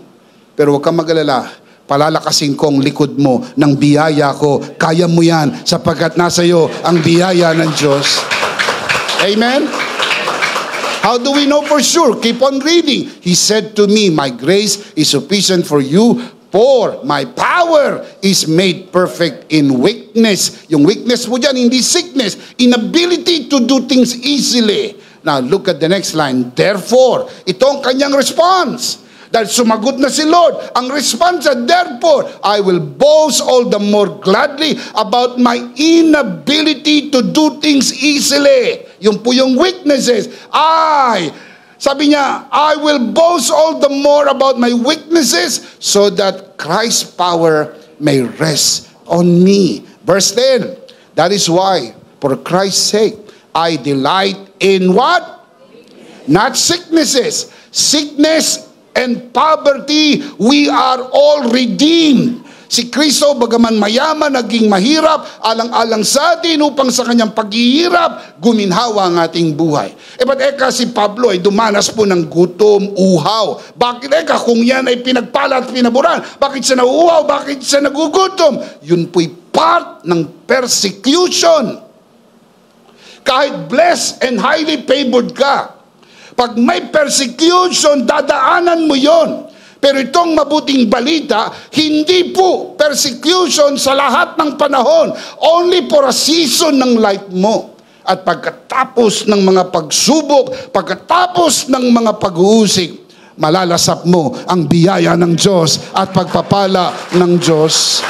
Pero huwag kang mag-alala. Palalakasin ko ang likod mo ng biyaya ko. Kaya mo yan sapagkat nasa iyo ang biyaya ng Diyos. Amen? How do we know for sure? Keep on reading. He said to me, my grace is sufficient for you, for my power is made perfect in weakness. Yung weakness mo dyan, hindi sickness. Inability to do things easily. Now, look at the next line. Therefore, ito ang kanyang response. Dahil sumagot na si Lord, ang response ay, therefore, I will boast all the more gladly about my inability to do things easily. Yung po yung weaknesses. Sabi niya, I will boast all the more about my weaknesses so that Christ's power may rest on me. Verse 10, that is why, for Christ's sake, I delight in what? Not sicknesses. Sickness and poverty, we are all redeemed. Si Kristo, bagaman mayaman, naging mahirap, alang-alang sa atin upang sa kanyang paghihirap, guminhawa ang ating buhay. Ba't si Pablo ay dumanas po ng gutom, uhaw? Bakit kung yan ay pinagpala at pinaburan? Bakit siya nauuhaw? Bakit siya nagugutom? Yun po'y part ng persecution. Kahit blessed and highly favored ka, pag may persecution, dadaanan mo yon. Pero itong mabuting balita, hindi po persecution sa lahat ng panahon. Only for a season ng life mo. At pagkatapos ng mga pagsubok, pagkatapos ng mga pag-uusig, malalasap mo ang biyaya ng Diyos at pagpapala ng Diyos.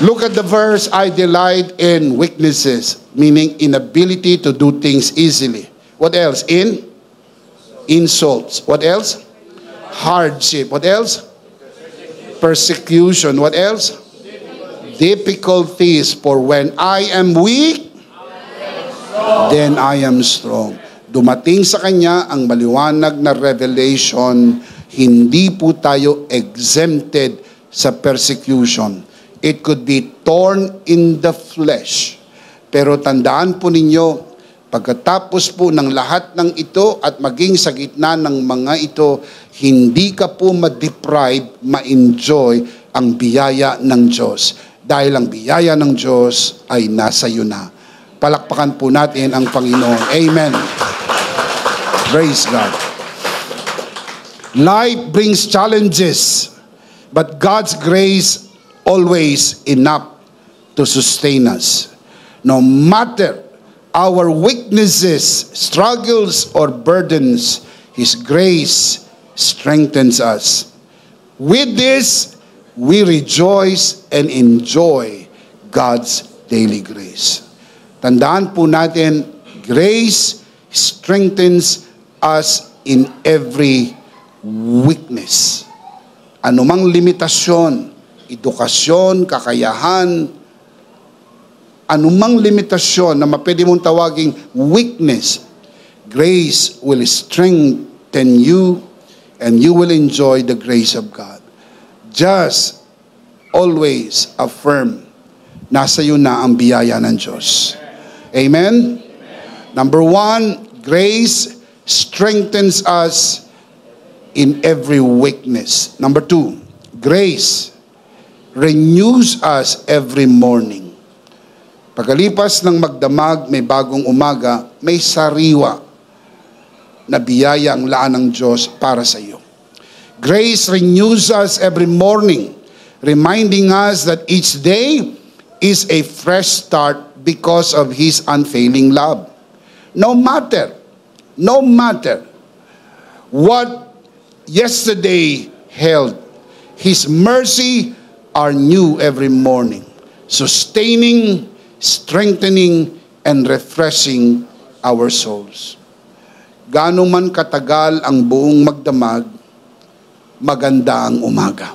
Look at the verse, I delight in weaknesses, meaning inability to do things easily. What else? Insults. What else? Hardship. What else? Persecution. What else? Difficulties. For when I am weak, then I am strong. Dumating sa kanya ang maliwanag na revelation, hindi po tayo exempted sa persecution. It could be torn in the flesh. Pero tandaan po ninyo, pagkatapos po ng lahat ng ito at maging sa gitna ng mga ito, hindi ka po ma-deprive, ma-enjoy ang biyaya ng Diyos. Dahil ang biyaya ng Diyos ay nasa iyo na. Palakpakan po natin ang Panginoon. Amen. Praise God. Life brings challenges, but God's grace always enough to sustain us. No matter our weaknesses, struggles, or burdens, His grace strengthens us. With this, we rejoice and enjoy God's daily grace. Tandaan po natin, grace strengthens us in every weakness. Anumang limitasyon, edukasyon, kakayahan, anumang limitasyon na mapwede mong tawaging weakness, grace will strengthen you and you will enjoy the grace of God. Just always affirm, nasa iyo na ang biyaya ng Diyos. Amen? Number 1, grace strengthens us in every weakness. Number 2, grace renews us every morning. Pagkalipas ng magdamag, may bagong umaga, may sariwa. na biyaya ang laan ng Diyos para sa iyo. Grace renews us every morning, reminding us that each day is a fresh start because of His unfailing love. No matter what yesterday held, His mercy are new every morning, sustaining, strengthening, and refreshing our souls. Gaano man katagal ang buong magdamag, maganda ang umaga.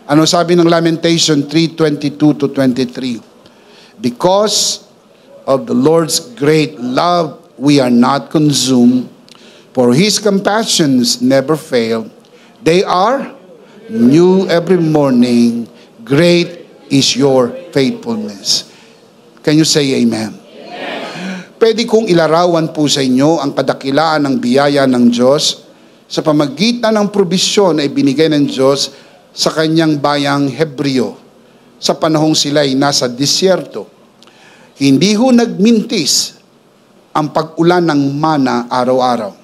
Ano sabi ng Lamentation 3:22-23? Because of the Lord's great love, we are not consumed, for His compassions never fail. They are new every morning. Great is your faithfulness. Can you say amen? Pwede kong ilarawan po sa inyo ang kadakilaan ng biyaya ng Diyos sa pamagitan ng probisyon na ibinigay ng Diyos sa kanyang bayang Hebreo sa panahong sila'y nasa disyerto. Hindi ho nagmintis ang pag-ulan ng mana araw-araw.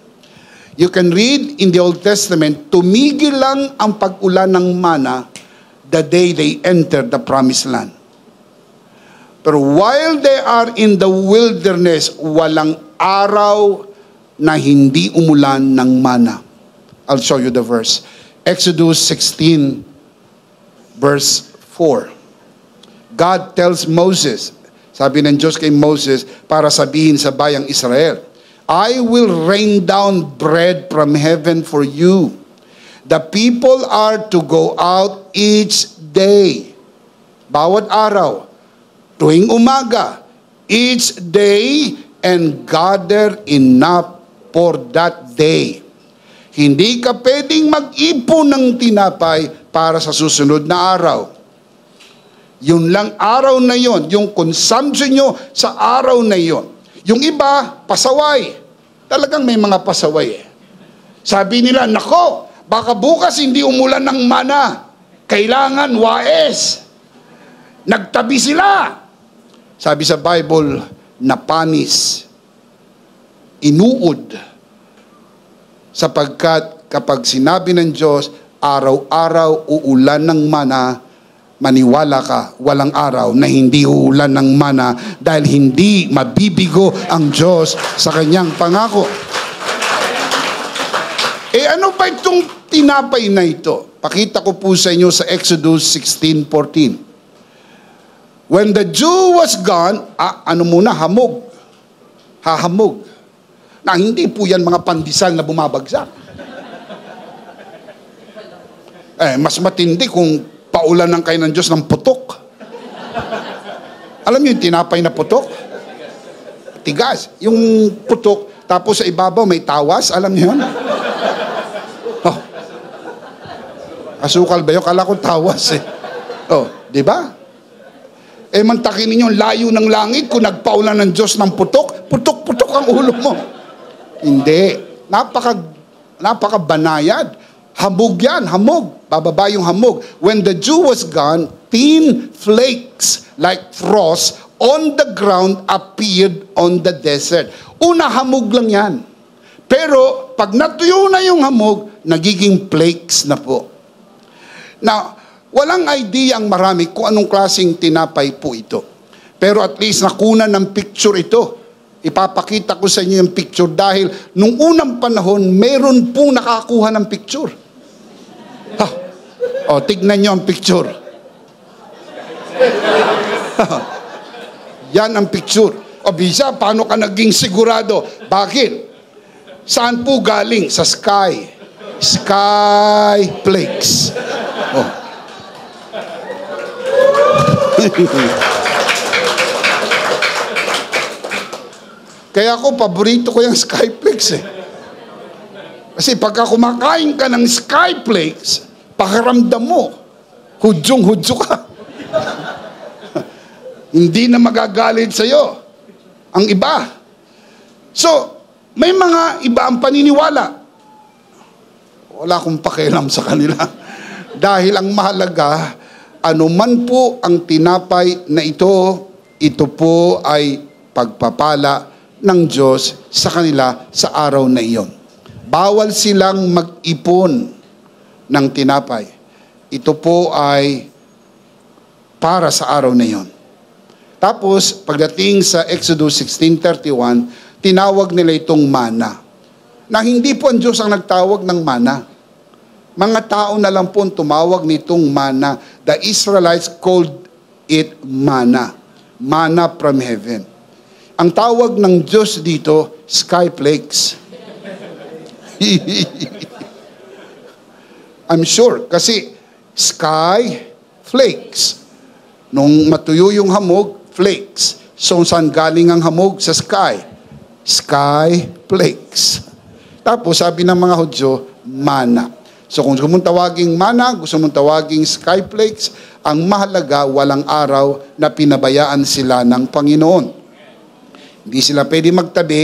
You can read in the Old Testament, tumigil lang ang pag-ulan ng mana the day they entered the promised land. Pero while they are in the wilderness, walang araw na hindi umulan ng mana. I'll show you the verse. Exodus 16, verse 4. God tells Moses, sabi ng Diyos kay Moses, para sabihin sa bayang Israel, I will rain down bread from heaven for you. The people are to go out each day. Bawat araw, tuwing umaga, each day, and gather enough for that day. Hindi ka pwedeng mag-ipon ng tinapay para sa susunod na araw. Yun lang araw na yon, yung consumption nyo sa araw na yon. Yung iba, pasaway. Talagang may mga pasaway eh. Sabi nila, nako, baka bukas hindi umulan ng mana. Kailangan waes. Nagtabi sila. Sabi sa Bible, napanis, inuod, sapagkat kapag sinabi ng Diyos, araw-araw uulan ng mana, maniwala ka, walang araw na hindi uulan ng mana dahil hindi mabibigo ang Diyos sa kanyang pangako. Ano ba itong tinapay na ito? Pakita ko po sa inyo sa Exodus 16:14. When the dew was gone, hamog. Hahamog. Na hindi po yan mga pandesal na bumabagsak. Mas matindi kung paulan ng kayo ng Diyos ng putok. Alam niyo yung tinapay na putok? Tigas. Yung putok, tapos sa ibabaw may tawas. Alam niyo yun? Oh. Asukal ba yun? Kala ko tawas eh. Oh, di ba? Mantakin ninyo, layo ng langit kung nagpaulan ng Diyos ng putok, putok-putok ang ulo mo. Hindi. Napaka-banayad. Hamog yan, hamog. Bababa yung hamog. When the dew was gone, thin flakes like frost on the ground appeared on the desert. Una, hamog lang yan. Pero, pag natuyo na yung hamog, nagiging flakes na po. Now, walang idea ang marami kung anong klaseng tinapay po ito. Pero at least nakunan ng picture ito. Ipapakita ko sa inyo yung picture dahil nung unang panahon, meron pong nakakuha ng picture. Tignan nyo ang picture. Yan ang picture. Bisa, paano ka naging sigurado? Bakit? Saan po galing? Sa sky. Sky flakes. Kaya ako, paborito ko yung skyflakes eh. Kasi pagka kumakain ka ng skyflakes, pakiramdam mo, hudyong-hudyo ka. Hindi na magagalit sa'yo ang iba. So, may mga iba ang paniniwala. Wala akong pakialam sa kanila. Dahil ang mahalaga, ano man po ang tinapay na ito po ay pagpapala ng Diyos sa kanila sa araw na iyon. Bawal silang mag-ipon ng tinapay. Ito po ay para sa araw na yon. Tapos, pagdating sa Exodus 16:31, tinawag nila itong mana. Na hindi po ang Diyos ang nagtawag ng mana. Mga tao na lang po ang tumawag nitong mana. The Israelites called it mana. Mana from heaven. Ang tawag ng Diyos dito, sky flakes. I'm sure, kasi sky flakes. Nung matuyo yung hamog, flakes. So, saan galing ang hamog? Sa sky. Sky flakes. Tapos, sabi ng mga Hudyo, mana. So, kung gusto mong tawaging mana, gusto mong tawaging sky flakes, ang mahalaga, walang araw na pinabayaan sila ng Panginoon. Hindi sila pwede magtabi,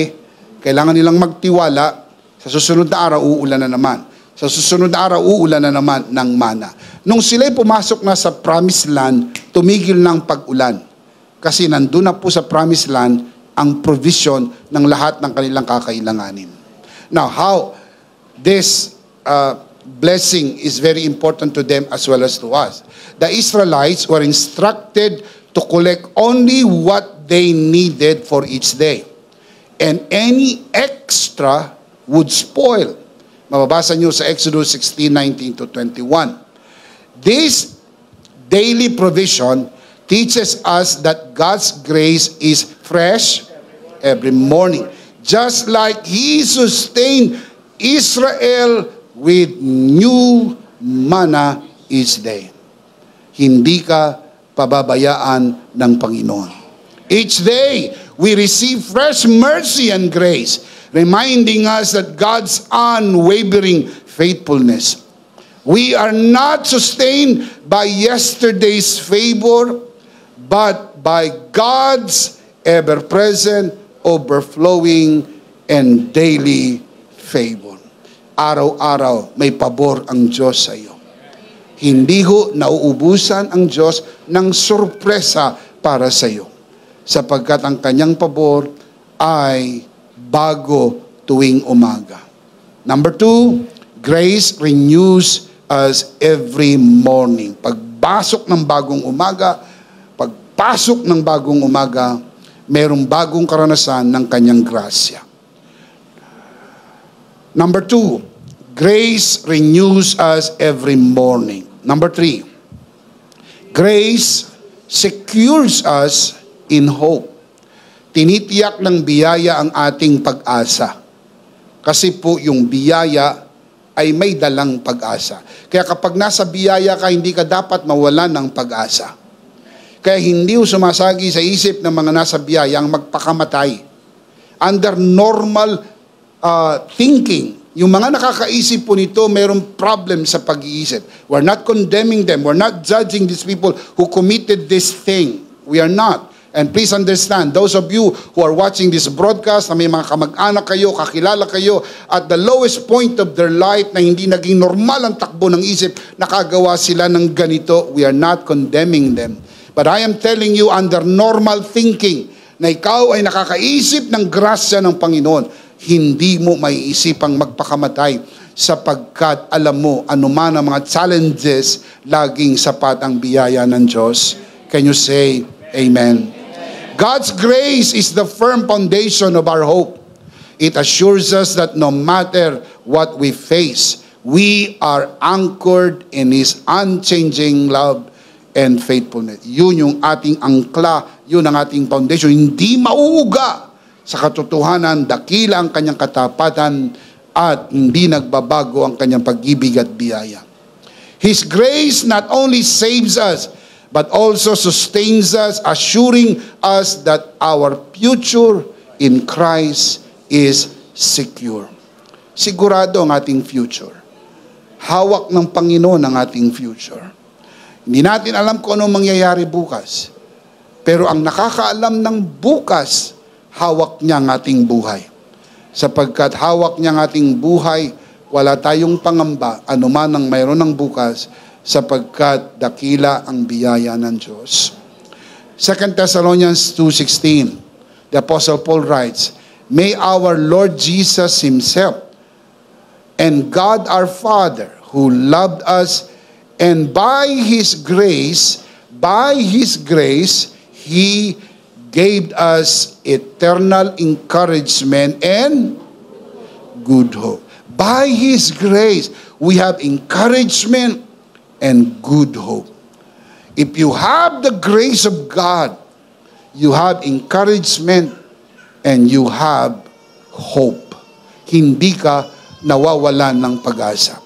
kailangan nilang magtiwala, sa susunod na araw, uulan na naman. Sa susunod na araw, uulan na naman ng mana. Nung sila'y pumasok na sa promised land, tumigil ng pag-ulan. Kasi nandun na po sa promised land ang provision ng lahat ng kanilang kakailanganin. Now, how this blessing is very important to them as well as to us. The Israelites were instructed to collect only what they needed for each day. And any extra would spoil. Mababasa nyo sa Exodus 16:19-21. This daily provision teaches us that God's grace is fresh every morning. Just like He sustained Israel with new manna each day. Hindi ka pababayaan ng Panginoon. Each day, we receive fresh mercy and grace, reminding us that God's unwavering faithfulness. We are not sustained by yesterday's favor, but by God's ever-present, overflowing, and daily favor. Araw-araw may pabor ang Diyos sa iyo. Hindi ho nauubusan ang Diyos ng sorpresa para sa iyo, sapagkat ang kanyang pabor ay bago tuwing umaga. Number 2, grace renews us every morning. Pagpasok ng bagong umaga, mayroong bagong karanasan ng kanyang grasya. Number 2, grace renews us every morning. Number 3, grace secures us in hope. Tinitiyak ng biyaya ang ating pag-asa. Kasi po yung biyaya ay may dalang pag-asa. Kaya kapag nasa biyaya ka, hindi ka dapat mawalan ng pag-asa. Kaya hindi sumasagi sa isip ng mga nasa biyaya ang magpakamatay. Under normal thinking, yung mga nakakaisip po nito, mayroong problem sa pag-iisip. We're not condemning them. We're not judging these people who committed this thing. We are not. And please understand, those of you who are watching this broadcast, na may mga kamag-anak kayo, kakilala kayo, at the lowest point of their life na hindi naging normal ang takbo ng isip, nakagawa sila ng ganito, we are not condemning them. But I am telling you, under normal thinking, na ikaw ay nakakaisip ng grasya ng Panginoon, hindi mo maiisipang magpakamatay sapagkat alam mo, anuman ang mga challenges, laging sapat ang biyaya ng Diyos. Can you say, Amen? God's grace is the firm foundation of our hope. It assures us that no matter what we face, we are anchored in His unchanging love and faithfulness. Yun yung ating angkla, yun ang ating foundation. Hindi mauuga sa katotohanan, dakila ang kanyang katapatan at hindi nagbabago ang kanyang pag-ibig at biyaya. His grace not only saves us, but also sustains us, assuring us that our future in Christ is secure. Sigurado ang ating future. Hawak ng Panginoon ang ating future. Hindi natin alam kung anong mangyayari bukas. Pero ang nakakaalam ng bukas, hawak niya ang ating buhay. Sapagkat hawak niya ang ating buhay, wala tayong pangamba, anuman ang mayroon ng bukas, sapagkat dakila ang biyaya ng Diyos. 2 Thessalonians 2:16, the Apostle Paul writes, May our Lord Jesus Himself And God our Father, who loved us, and by His grace, He gave us eternal encouragement and good hope. By His grace, we have encouragement and good hope. If you have the grace of God, you have encouragement and you have hope. Hindi ka nawawalan ng pag-asa.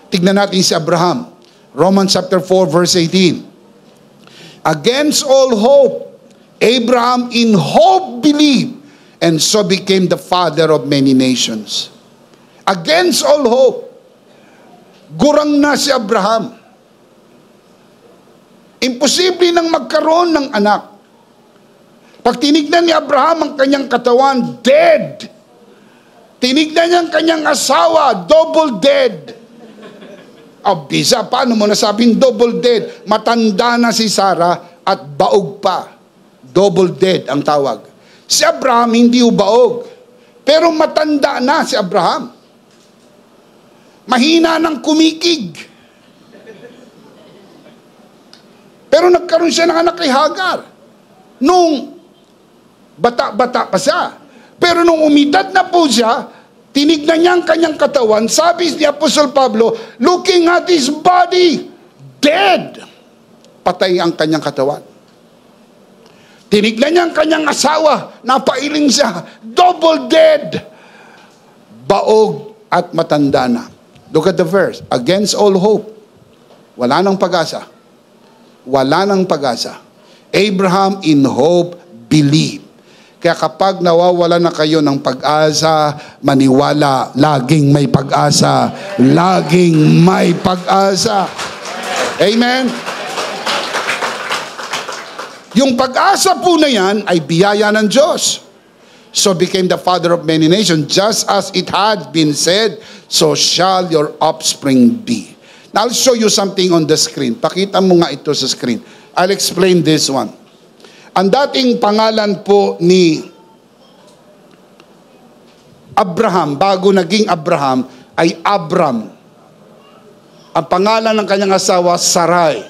Tignan natin si Abraham. Romans chapter 4 verse 18. Against all hope, Abraham in hope believed, and so became the father of many nations. Against all hope, gurang na si Abraham. Imposible nang magkaroon ng anak. Pag tinignan ni Abraham ang kanyang katawan, dead. Tinignan niya ang kanyang asawa, double dead. Abisa, paano mo nasabing double dead? Matanda na si Sarah at baog pa. Double dead ang tawag. Si Abraham hindi baog. Pero matanda na si Abraham. Mahina ng kumikig. Pero nagkaroon siya ng anak kay Hagar. Nung bata-bata pa siya. Pero nung umidad na po siya, tinignan niya ang kanyang katawan, sabi ni Apostle Pablo, looking at his body, dead. Patay ang kanyang katawan. Tinignan niya ang kanyang asawa, napailing siya, double dead. Baog at matanda na. Look at the verse. Against all hope. Wala nang pag-asa. Wala nang pag-asa. Abraham in hope believed. Kaya kapag nawawala na kayo ng pag-asa, maniwala, laging may pag-asa. Laging may pag-asa. Amen? Yung pag-asa po na yan ay biyaya ng Diyos. So became the father of many nations, just as it had been said, so shall your offspring be. Now I'll show you something on the screen. Pakita mo nga ito sa screen. I'll explain this one. Ang dating pangalan po ni Abraham, bago naging Abraham, ay Abram. Ang pangalan ng kanyang asawa, Sarai.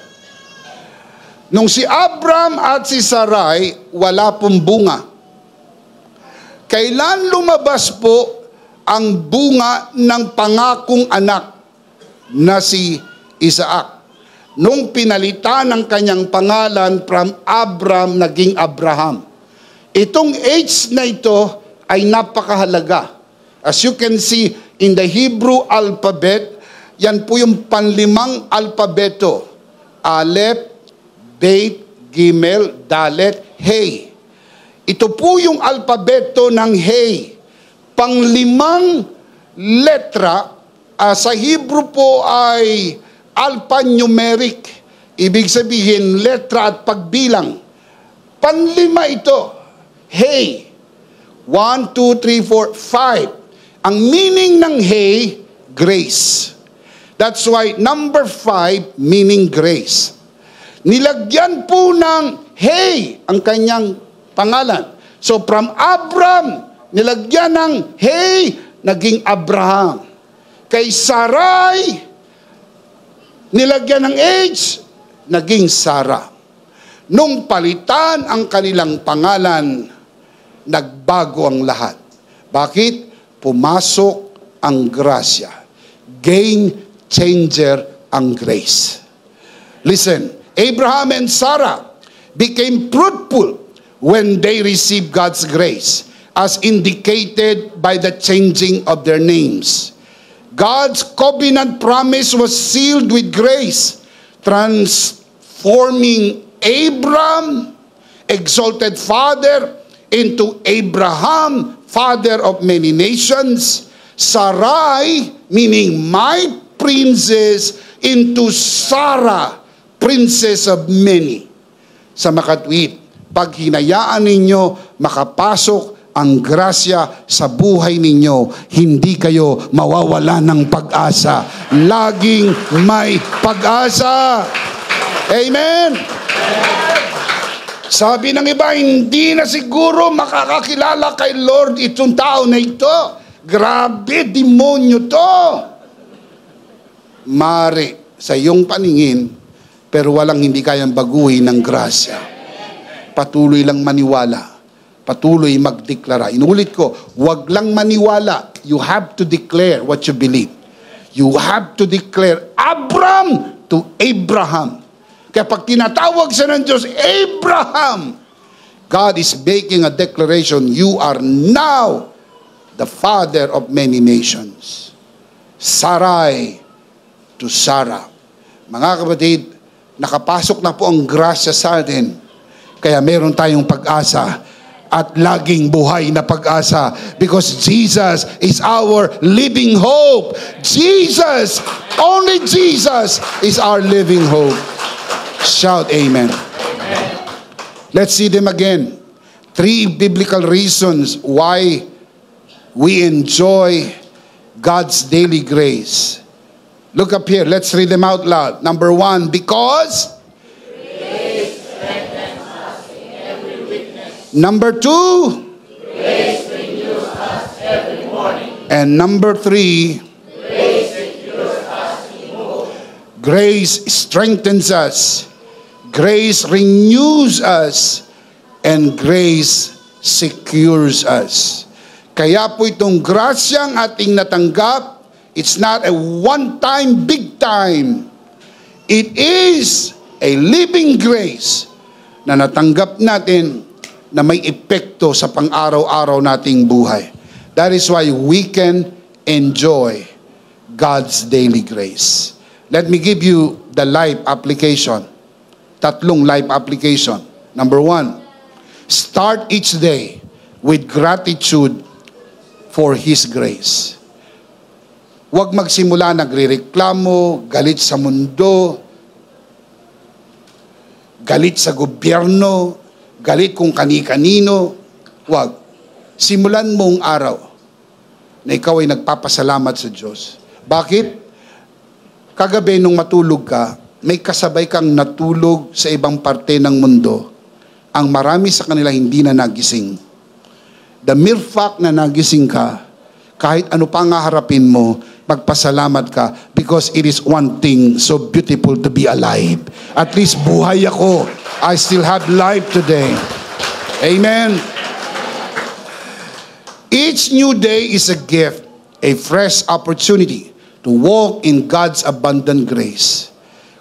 Nung si Abram at si Sarai, wala pong bunga. Kailan lumabas po ang bunga ng pangakong anak na si Isaac? Nung pinalitan ng kanyang pangalan from Abram, naging Abraham. Itong H na ito ay napakahalaga. As you can see in the Hebrew alphabet, yan po yung panlimang alpabeto. Aleph, Bet, Gimel, Dalet, Hey. Ito po yung alpabeto ng Hey. Panglimang letra, sa Hebrew po ay alphanumeric. Ibig sabihin, letra at pagbilang. Panlima ito. Hey. 1, 2, 3, 4, 5. Ang meaning ng hey, grace. That's why number 5, meaning grace. Nilagyan po ng hey ang kanyang pangalan. So from Abram, nilagyan ng hey, naging Abraham. Kay Sarai, nilagyan ng H, naging Sarah. Nung palitan ang kanilang pangalan, nagbago ang lahat. Bakit? Pumasok ang grasya. Game changer ang grace. Listen, Abraham and Sarah became fruitful when they received God's grace, as indicated by the changing of their names. God's covenant promise was sealed with grace, transforming Abram, exalted father, into Abraham, father of many nations. Sarai, meaning my princess, into Sarah, princess of many. Sa makatwid, pag hinayaan ninyo makapasok ang grasya sa buhay ninyo, hindi kayo mawawala ng pag-asa. Laging may pag-asa. Amen? Sabi ng iba, hindi na siguro makakakilala kay Lord itong tao na ito. Grabe, demonyo to. mari sa iyong paningin, pero walang hindi kayang baguhin ng grasya. Patuloy lang maniwala. Patuloy magdeklara. Inulit ko, wag lang maniwala. You have to declare what you believe. You have to declare Abram to Abraham. Kaya pag tinatawag siya ng Diyos, Abraham, God is making a declaration, you are now the father of many nations. Sarai to Sarah. Mga kapatid, nakapasok na po ang grasya sa atin. Kaya meron tayong pag-asa at laging buhay na pag-asa because Jesus is our living hope. Jesus, only Jesus is our living hope. Shout amen. Let's see them again. 3 biblical reasons why we enjoy God's daily grace. Look up here. Let's read them out loud. Number 1, because grace strengthens us in every weakness. Number 2, Grace renews us every morning. and number 3, Grace secures us in hope. grace strengthens us, grace renews us, and grace secures us. Kaya po itong grasyang ating natanggap, it's not a one-time, big time. It is a living grace na natanggap natin na may epekto sa pang-araw-araw nating buhay. That is why we can enjoy God's daily grace. Let me give you the life application. 3 life application. Number 1, start each day with gratitude for His grace. Huwag magsimula nagrereklamo, galit sa mundo, galit sa gobyerno, galit kung kani-kanino. Huwag. Simulan mo ang araw na ikaw ay nagpapasalamat sa Diyos. Bakit? Kagabi nung matulog ka, may kasabay kang natulog sa ibang parte ng mundo. Ang marami sa kanila hindi na nagising. The mere fact na nagising ka, kahit ano pa nga harapin mo, magpasalamat ka because it is one thing so beautiful to be alive. At least buhay ako. I still have life today. Amen. Each new day is a gift, a fresh opportunity to walk in God's abundant grace.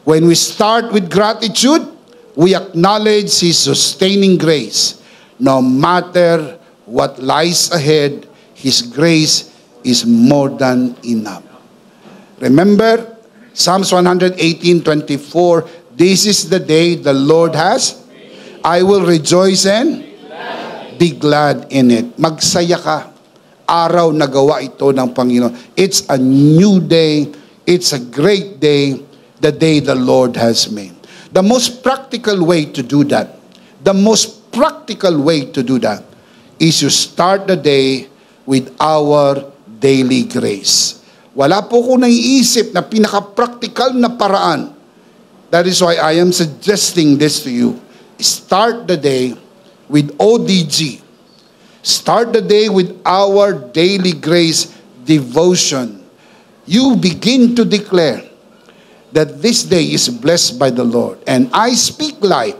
When we start with gratitude, we acknowledge His sustaining grace. No matter what lies ahead, His grace is more than enough. Remember, Psalms 118:24, this is the day the Lord has. I will rejoice and be glad in it. Magsaya ka. Araw na gawa ito ng Panginoon. It's a new day. It's a great day. The day the Lord has made. The most practical way to do that, is you start the day with our daily grace. Wala po ko naiisip na pinaka-practical na paraan. That is why I am suggesting this to you. Start the day with ODG. Start the day with our daily grace devotion. You begin to declare that this day is blessed by the Lord. And I speak life,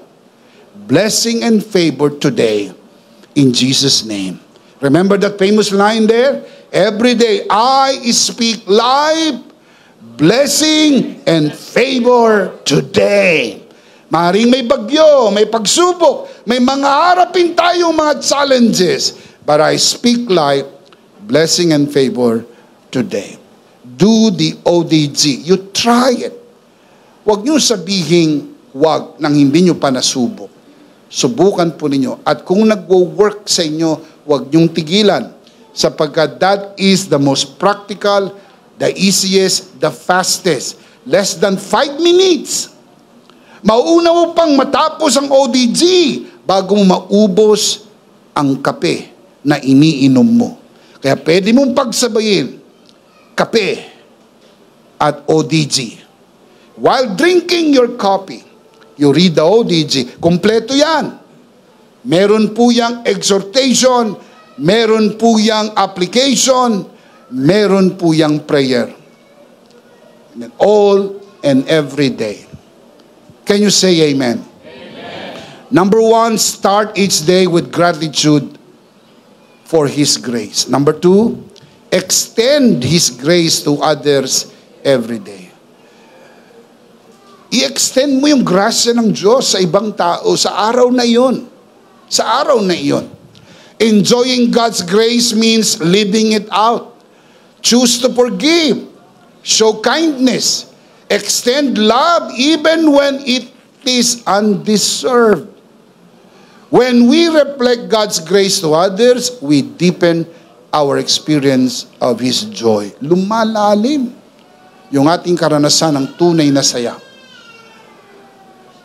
blessing and favor today in Jesus' name. Remember that famous line there? Every day I speak life, blessing and favor today. Maring may bagyo, may pagsubok, may mga harapin tayong mga challenges. But I speak life, blessing and favor today. Do the ODG. You try it. Huwag niyo sabihin, huwag, nang hindi niyo pa nasubok. Subukan po ninyo. At kung nagwo-work sa inyo, huwag niyong tigilan. Sapagkat that is the most practical, the easiest, the fastest. Less than 5 minutes. Mauna mo pang matapos ang ODG bago mo maubos ang kape na iniinom mo. Kaya pwede mong pagsabayin, kape at ODG. While drinking your coffee, you read the ODG. Kompleto yan. Meron po yang exhortation, meron po yang application, meron po yang prayer. And all and every day. Can you say amen? Number 1, start each day with gratitude for His grace. Number 2, extend His grace to others every day. I-extend mo yung grasya ng Diyos sa ibang tao sa araw na iyon. Sa araw na iyon. Enjoying God's grace means living it out. Choose to forgive. Show kindness. Extend love even when it is undeserved. When we reflect God's grace to others, we deepen our experience of His joy. Lumalalim yung ating karanasan ng tunay na saya.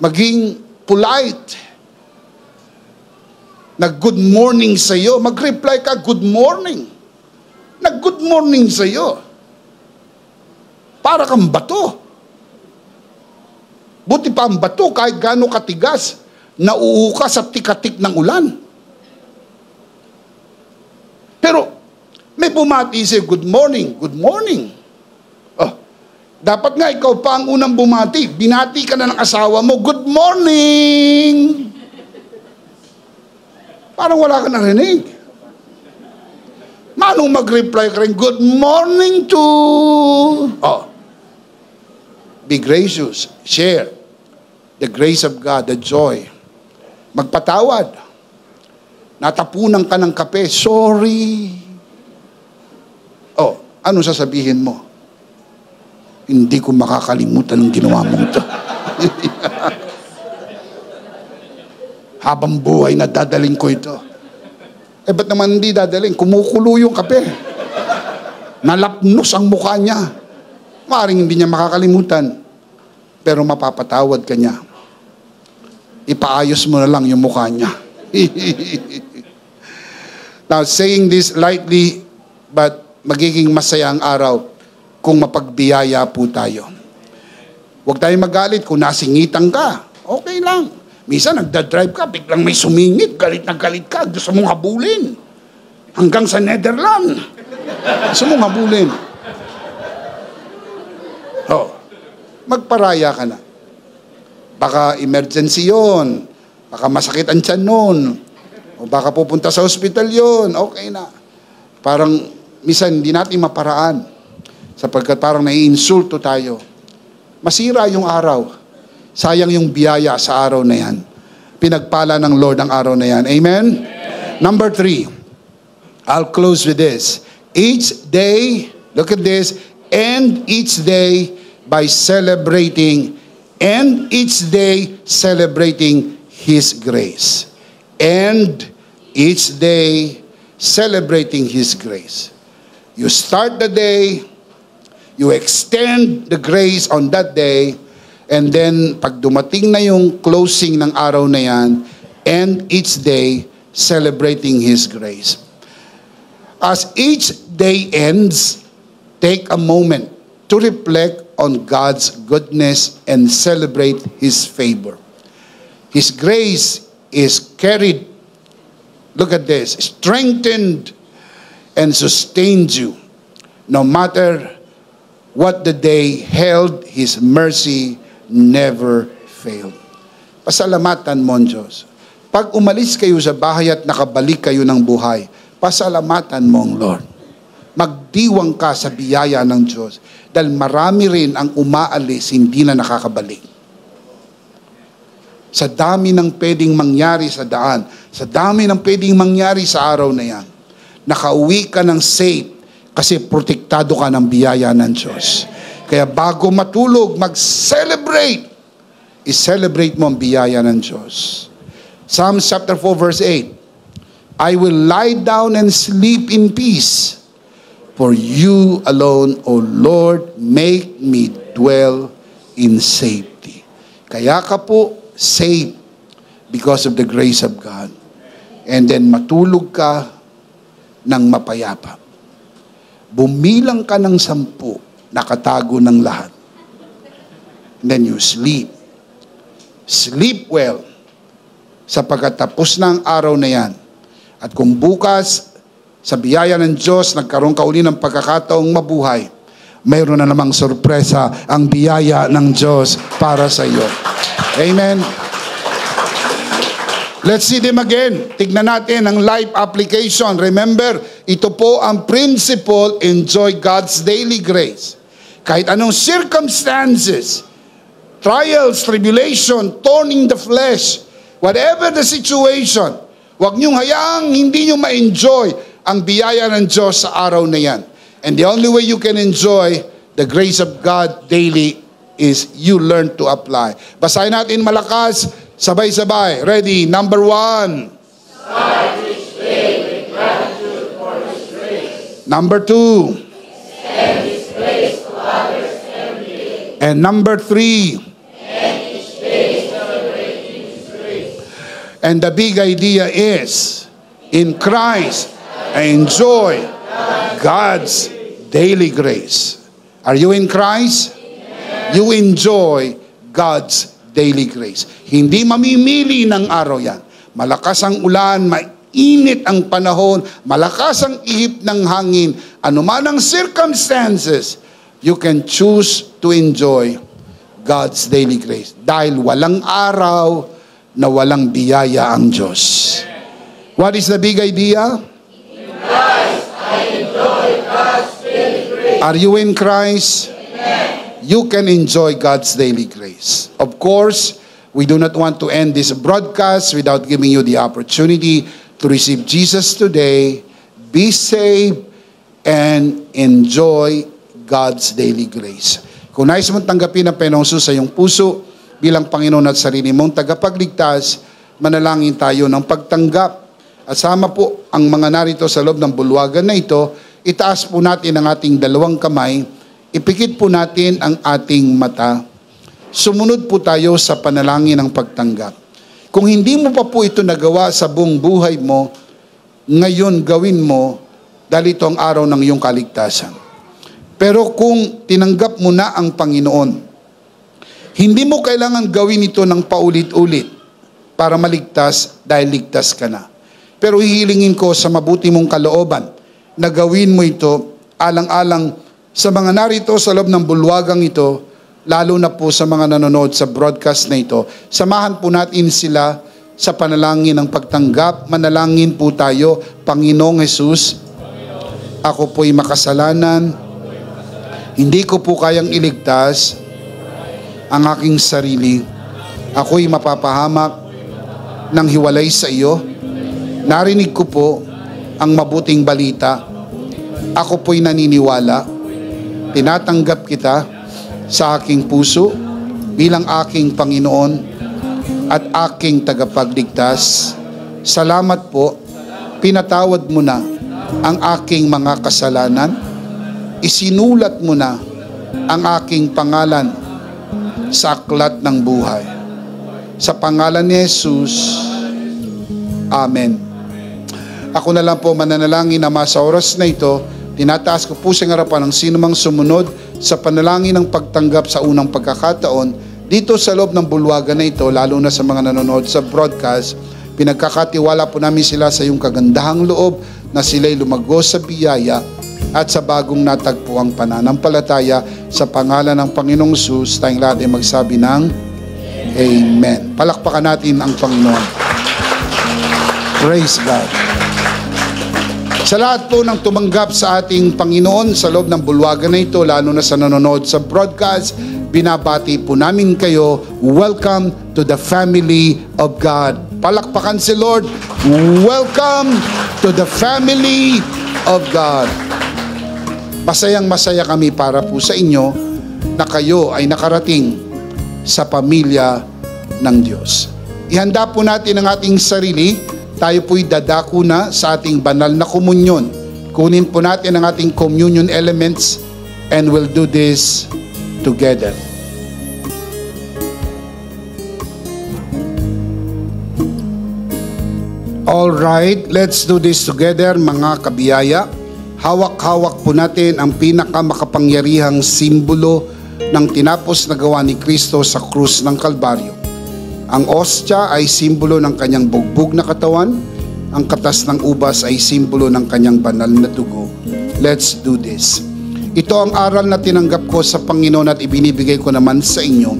Maging polite. Nag-good morning sa iyo. Mag-reply ka, good morning. Nag-good morning sa iyo. Para kang bato. Buti pa ang bato, kahit gaano katigas, nauuka sa tikatik ng ulan. Pero, may bumati siya, good morning, good morning. Oh, dapat nga ikaw pa ang unang bumati. Binati ka na ng asawa mo, good morning. Parang wala ka narinig. Manong mag-reply ka rin, good morning to... Oh, be gracious, share the grace of God, the joy. Magpatawad. Natapunan ka ng kape, sorry. Oh, ano sasabihin mo? Hindi ko makakalimutan ang ginawa mo ito. Habang buhay na dadaling ko ito. Eh, ba't naman hindi dadaling? Kumukulo yung kape. Nalapnos ang mukha niya. Maaaring hindi niya makakalimutan. Pero mapapatawad ka niya. Ipaayos mo na lang yung mukha niya. Now, saying this lightly, but magiging masaya ang araw kung mapagbiyaya po tayo. Huwag tayong magalit kung nasingitan ka. Okay lang. Minsan nagdadrive ka, biglang may sumingit, galit na galit ka, gusto mong habulin. Hanggang sa Netherlands. Gusto mong habulin. Oh, magparaya ka na. Baka emergency yun. Baka masakit ang tiyan nun. O baka pupunta sa hospital yun. Okay na. Parang, minsan, hindi natin maparaan. Sapagkat parang naiinsulto tayo. Masira yung araw. Sayang yung biyaya sa araw na yan. Pinagpala ng Lord ang araw na yan. Amen? Number 3. I'll close with this. Each day, look at this, end each day by celebrating His grace. And each day celebrating His grace. You start the day, you extend the grace on that day, and then pag dumating na yung closing ng araw na yan, and each day celebrating His grace. As each day ends, take a moment to reflect on God's goodness and celebrate His favor. His grace is carried, look at this, strengthened and sustained you. No matter what the day held, His mercy never failed. Pasalamatan mo ang Diyos. Pag umalis kayo sa bahay at nakabalik kayo ng buhay, pasalamatan mo ang Lord. Magdiwang ka sa biyaya ng Diyos. Dahil marami rin ang umaalis, hindi na nakakabalik. Sa dami ng pwedeng mangyari sa daan, sa dami ng pwedeng mangyari sa araw na yan, nakauwi ka ng safe kasi protektado ka ng biyaya ng Diyos. Kaya bago matulog, mag-celebrate. I-celebrate mo ang biyaya ng Diyos. Psalm chapter 4 verse 8. I will lie down and sleep in peace. For you alone, O Lord, make me dwell in safety. Kaya ka po safe because of the grace of God. And then matulog ka ng mapayapa. Bumilang ka ng 10, nakatago ng lahat. And then you sleep. Sleep well. Sapagkat tapos na ang araw na yan. At kung bukas, sa biyaya ng Diyos, nagkaroon ka uli ng pagkakataong mabuhay, mayroon na namang sorpresa ang biyaya ng Diyos para sa iyo. Amen. Let's see them again. Tignan natin ang life application. Remember, ito po ang principle, enjoy God's daily grace. Kahit anong circumstances, trials, tribulation, thorn in the flesh, whatever the situation, huwag niyong hayaang hindi niyo ma-enjoy ang biyaya ng Diyos sa araw na yan. And the only way you can enjoy the grace of God daily is you learn to apply. Basahin natin malakas, sabay-sabay. Ready? Number 1. Start each day with gratitude for His grace. Number 2. Extend His grace to others every day. And number 3. And each day celebrating His grace. And the big idea is, in Christ, I enjoy God's daily grace. Are you in Christ? You enjoy God's daily grace. Hindi mamimili ng araw yan. Malakas ang ulan, mainit ang panahon, malakas ang ihip ng hangin, anuman ang circumstances, you can choose to enjoy God's daily grace. Dahil walang araw na walang biyaya ang Diyos. What is the big idea? In Christ, I enjoy God's daily grace. Are you in Christ? You can enjoy God's daily grace. Of course, we do not want to end this broadcast without giving you the opportunity to receive Jesus today, be saved, and enjoy God's daily grace. Kung nais mong tanggapin ang Panginoong Jesus sa iyong puso bilang Panginoon at sarili mong tagapagligtas, manalangin tayo ng pagtanggap. At sama po ang mga narito sa loob ng bulwagan na ito, itaas po natin ang ating dalawang kamay, ipikit po natin ang ating mata. Sumunod po tayo sa panalangin ng pagtanggap. Kung hindi mo pa po ito nagawa sa buong buhay mo, ngayon gawin mo dahil ito ang araw ng iyong kaligtasan. Pero kung tinanggap mo na ang Panginoon, hindi mo kailangan gawin ito ng paulit-ulit para maligtas dahil ligtas ka na. Pero hihilingin ko sa mabuti mong kalooban na gawin mo ito alang-alang sa mga narito sa loob ng bulwagang ito, lalo na po sa mga nanonood sa broadcast na ito. Samahan po natin sila sa panalangin ng pagtanggap. Manalangin po tayo. Panginoong Jesus, ako po'y makasalanan. Hindi ko po kayang iligtas ang aking sarili. Ako'y mapapahamak ng hiwalay sa iyo. Narinig ko po ang mabuting balita. Ako po'y naniniwala. Tinatanggap kita sa aking puso bilang aking Panginoon at aking tagapagligtas. Salamat po, pinatawad mo na ang aking mga kasalanan. Isinulat mo na ang aking pangalan sa aklat ng buhay. Sa pangalan ni Jesus, Amen. Ako na lang po mananalangin na sa oras na ito. Tinataas ko po sa harapan ng sinumang sumunod sa panalangin ng pagtanggap sa unang pagkakataon dito sa loob ng bulwagan na ito, lalo na sa mga nanonood sa broadcast. Pinagkakatiwala po namin sila sa iyong kagandahang loob na sila'y lumagos sa biyaya at sa bagong natagpuang pananampalataya sa pangalan ng Panginoong Jesus. Tayong lahat ay magsabi ng Amen. Palakpakan natin ang Panginoon. Praise God. Sa lahat po ng tumanggap sa ating Panginoon sa loob ng bulwagan na ito, lalo na sa nanonood sa broadcast, binabati po namin kayo. Welcome to the family of God. Palakpakan si Lord. Welcome to the family of God. Masayang masaya kami para po sa inyo na kayo ay nakarating sa pamilya ng Diyos. Ihanda po natin ang ating sarili. Tayo po'y dadako na sa ating banal na komunyon. Kunin po natin ang ating communion elements and we'll do this together. All right, let's do this together mga kabiyaya. Hawak-hawak po natin ang pinakamakapangyarihang simbolo ng tinapos na gawa ni Kristo sa krus ng Kalbaryo. Ang ostya ay simbolo ng kanyang bugbog na katawan. Ang katas ng ubas ay simbolo ng kanyang banal na dugo. Let's do this. Ito ang aral na tinanggap ko sa Panginoon at ibinibigay ko naman sa inyo.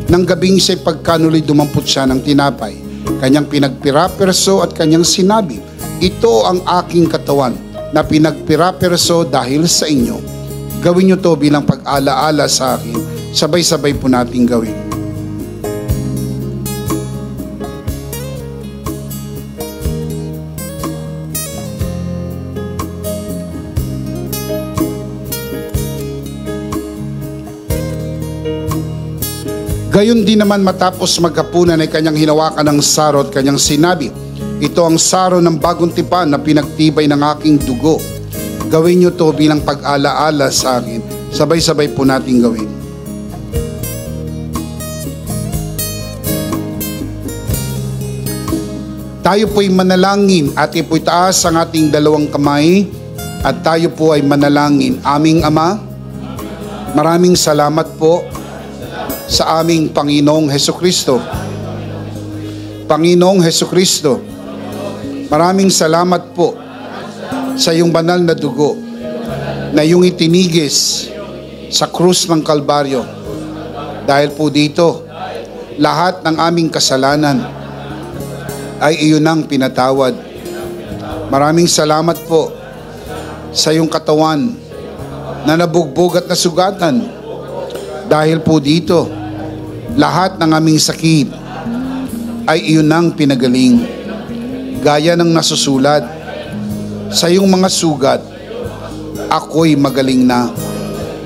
Nang gabing siya'y pagkanuloy dumampot siya ng tinapay, kanyang pinagpiraperso at kanyang sinabi, ito ang aking katawan na pinagpiraperso dahil sa inyo. Gawin niyo to bilang pag-alaala sa akin. Sabay-sabay po natin gawin. Gayon din naman matapos maghapunan ay kanyang hinawakan ng saro at kanyang sinabi, ito ang saro ng bagong tipan na pinagtibay ng aking dugo. Gawin niyo to bilang pag-alaala sa akin. Sabay-sabay po natin gawin. Tayo po'y manalangin at ipo'y taas ang ating dalawang kamay at tayo po ay manalangin. Aming Ama, maraming salamat po sa aming Panginoong Hesukristo. Panginoong Hesukristo, maraming salamat po sa iyong banal na dugo na iyong itinigis sa krus ng Kalbaryo. Dahil po dito, lahat ng aming kasalanan ay iyon ang pinatawad. Maraming salamat po sa iyong katawan na nabugbog at nasugatan. Dahil po dito, lahat ng aming sakit ay iyon ang pinagaling. Gaya ng nasusulat, sa iyong mga sugat, ako'y magaling na.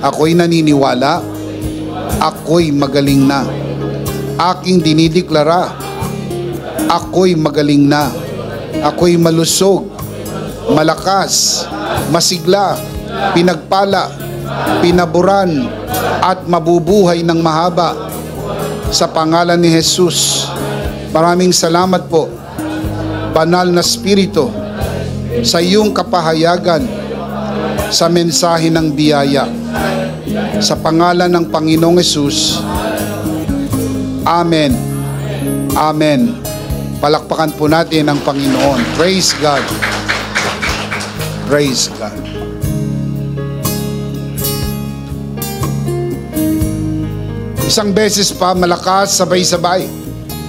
Ako'y naniniwala, ako'y magaling na. Aking dinideklara, ako'y magaling na. Ako'y malusog, malakas, masigla, pinagpala, pinaburan, at mabubuhay ng mahaba sa pangalan ni Jesus. Maraming salamat po, Banal na Espiritu, sa iyong kapahayagan sa mensahe ng biyaya. Sa pangalan ng Panginoong Jesus. Amen. Amen. Palakpakan po natin ang Panginoon. Praise God. Praise God. Isang beses pa, malakas, sabay-sabay.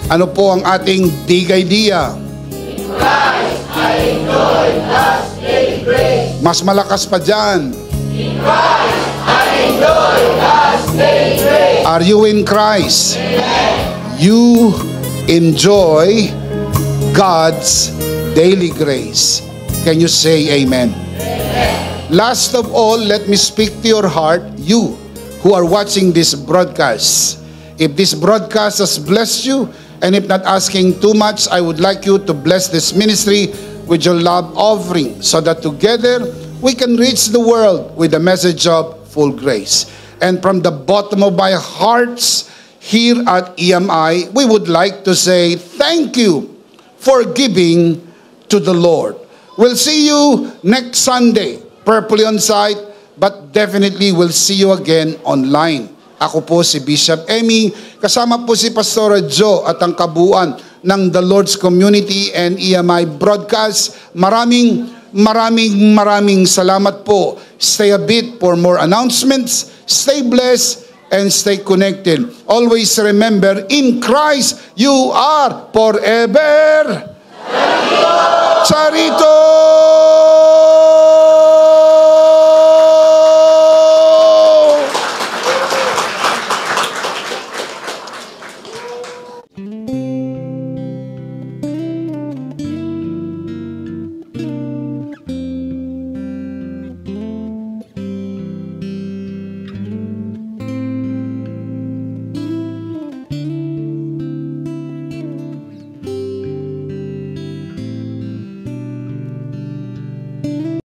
Ano po ang ating digay-diya? In Christ I enjoy God's daily grace. Mas malakas pa dyan. In Christ I enjoy God's daily grace. Are you in Christ? Amen. You enjoy God's daily grace. Can you say amen? Amen. Last of all, let me speak to your heart, you who are watching this broadcast. If this broadcast has blessed you, and if not asking too much, I would like you to bless this ministry with your love offering so that together we can reach the world with the message of full grace. And from the bottom of our hearts here at EMI, we would like to say thank you for giving to the Lord. We'll see you next Sunday, purposely on site, but definitely we'll see you again online. Ako po si Bishop Emmy, kasama po si Pastora Jo at ang kabuuan ng The Lord's Community and EMI Broadcast. Maraming salamat po. Stay a bit for more announcements. Stay blessed and stay connected. Always remember, in Christ you are forever. Charito!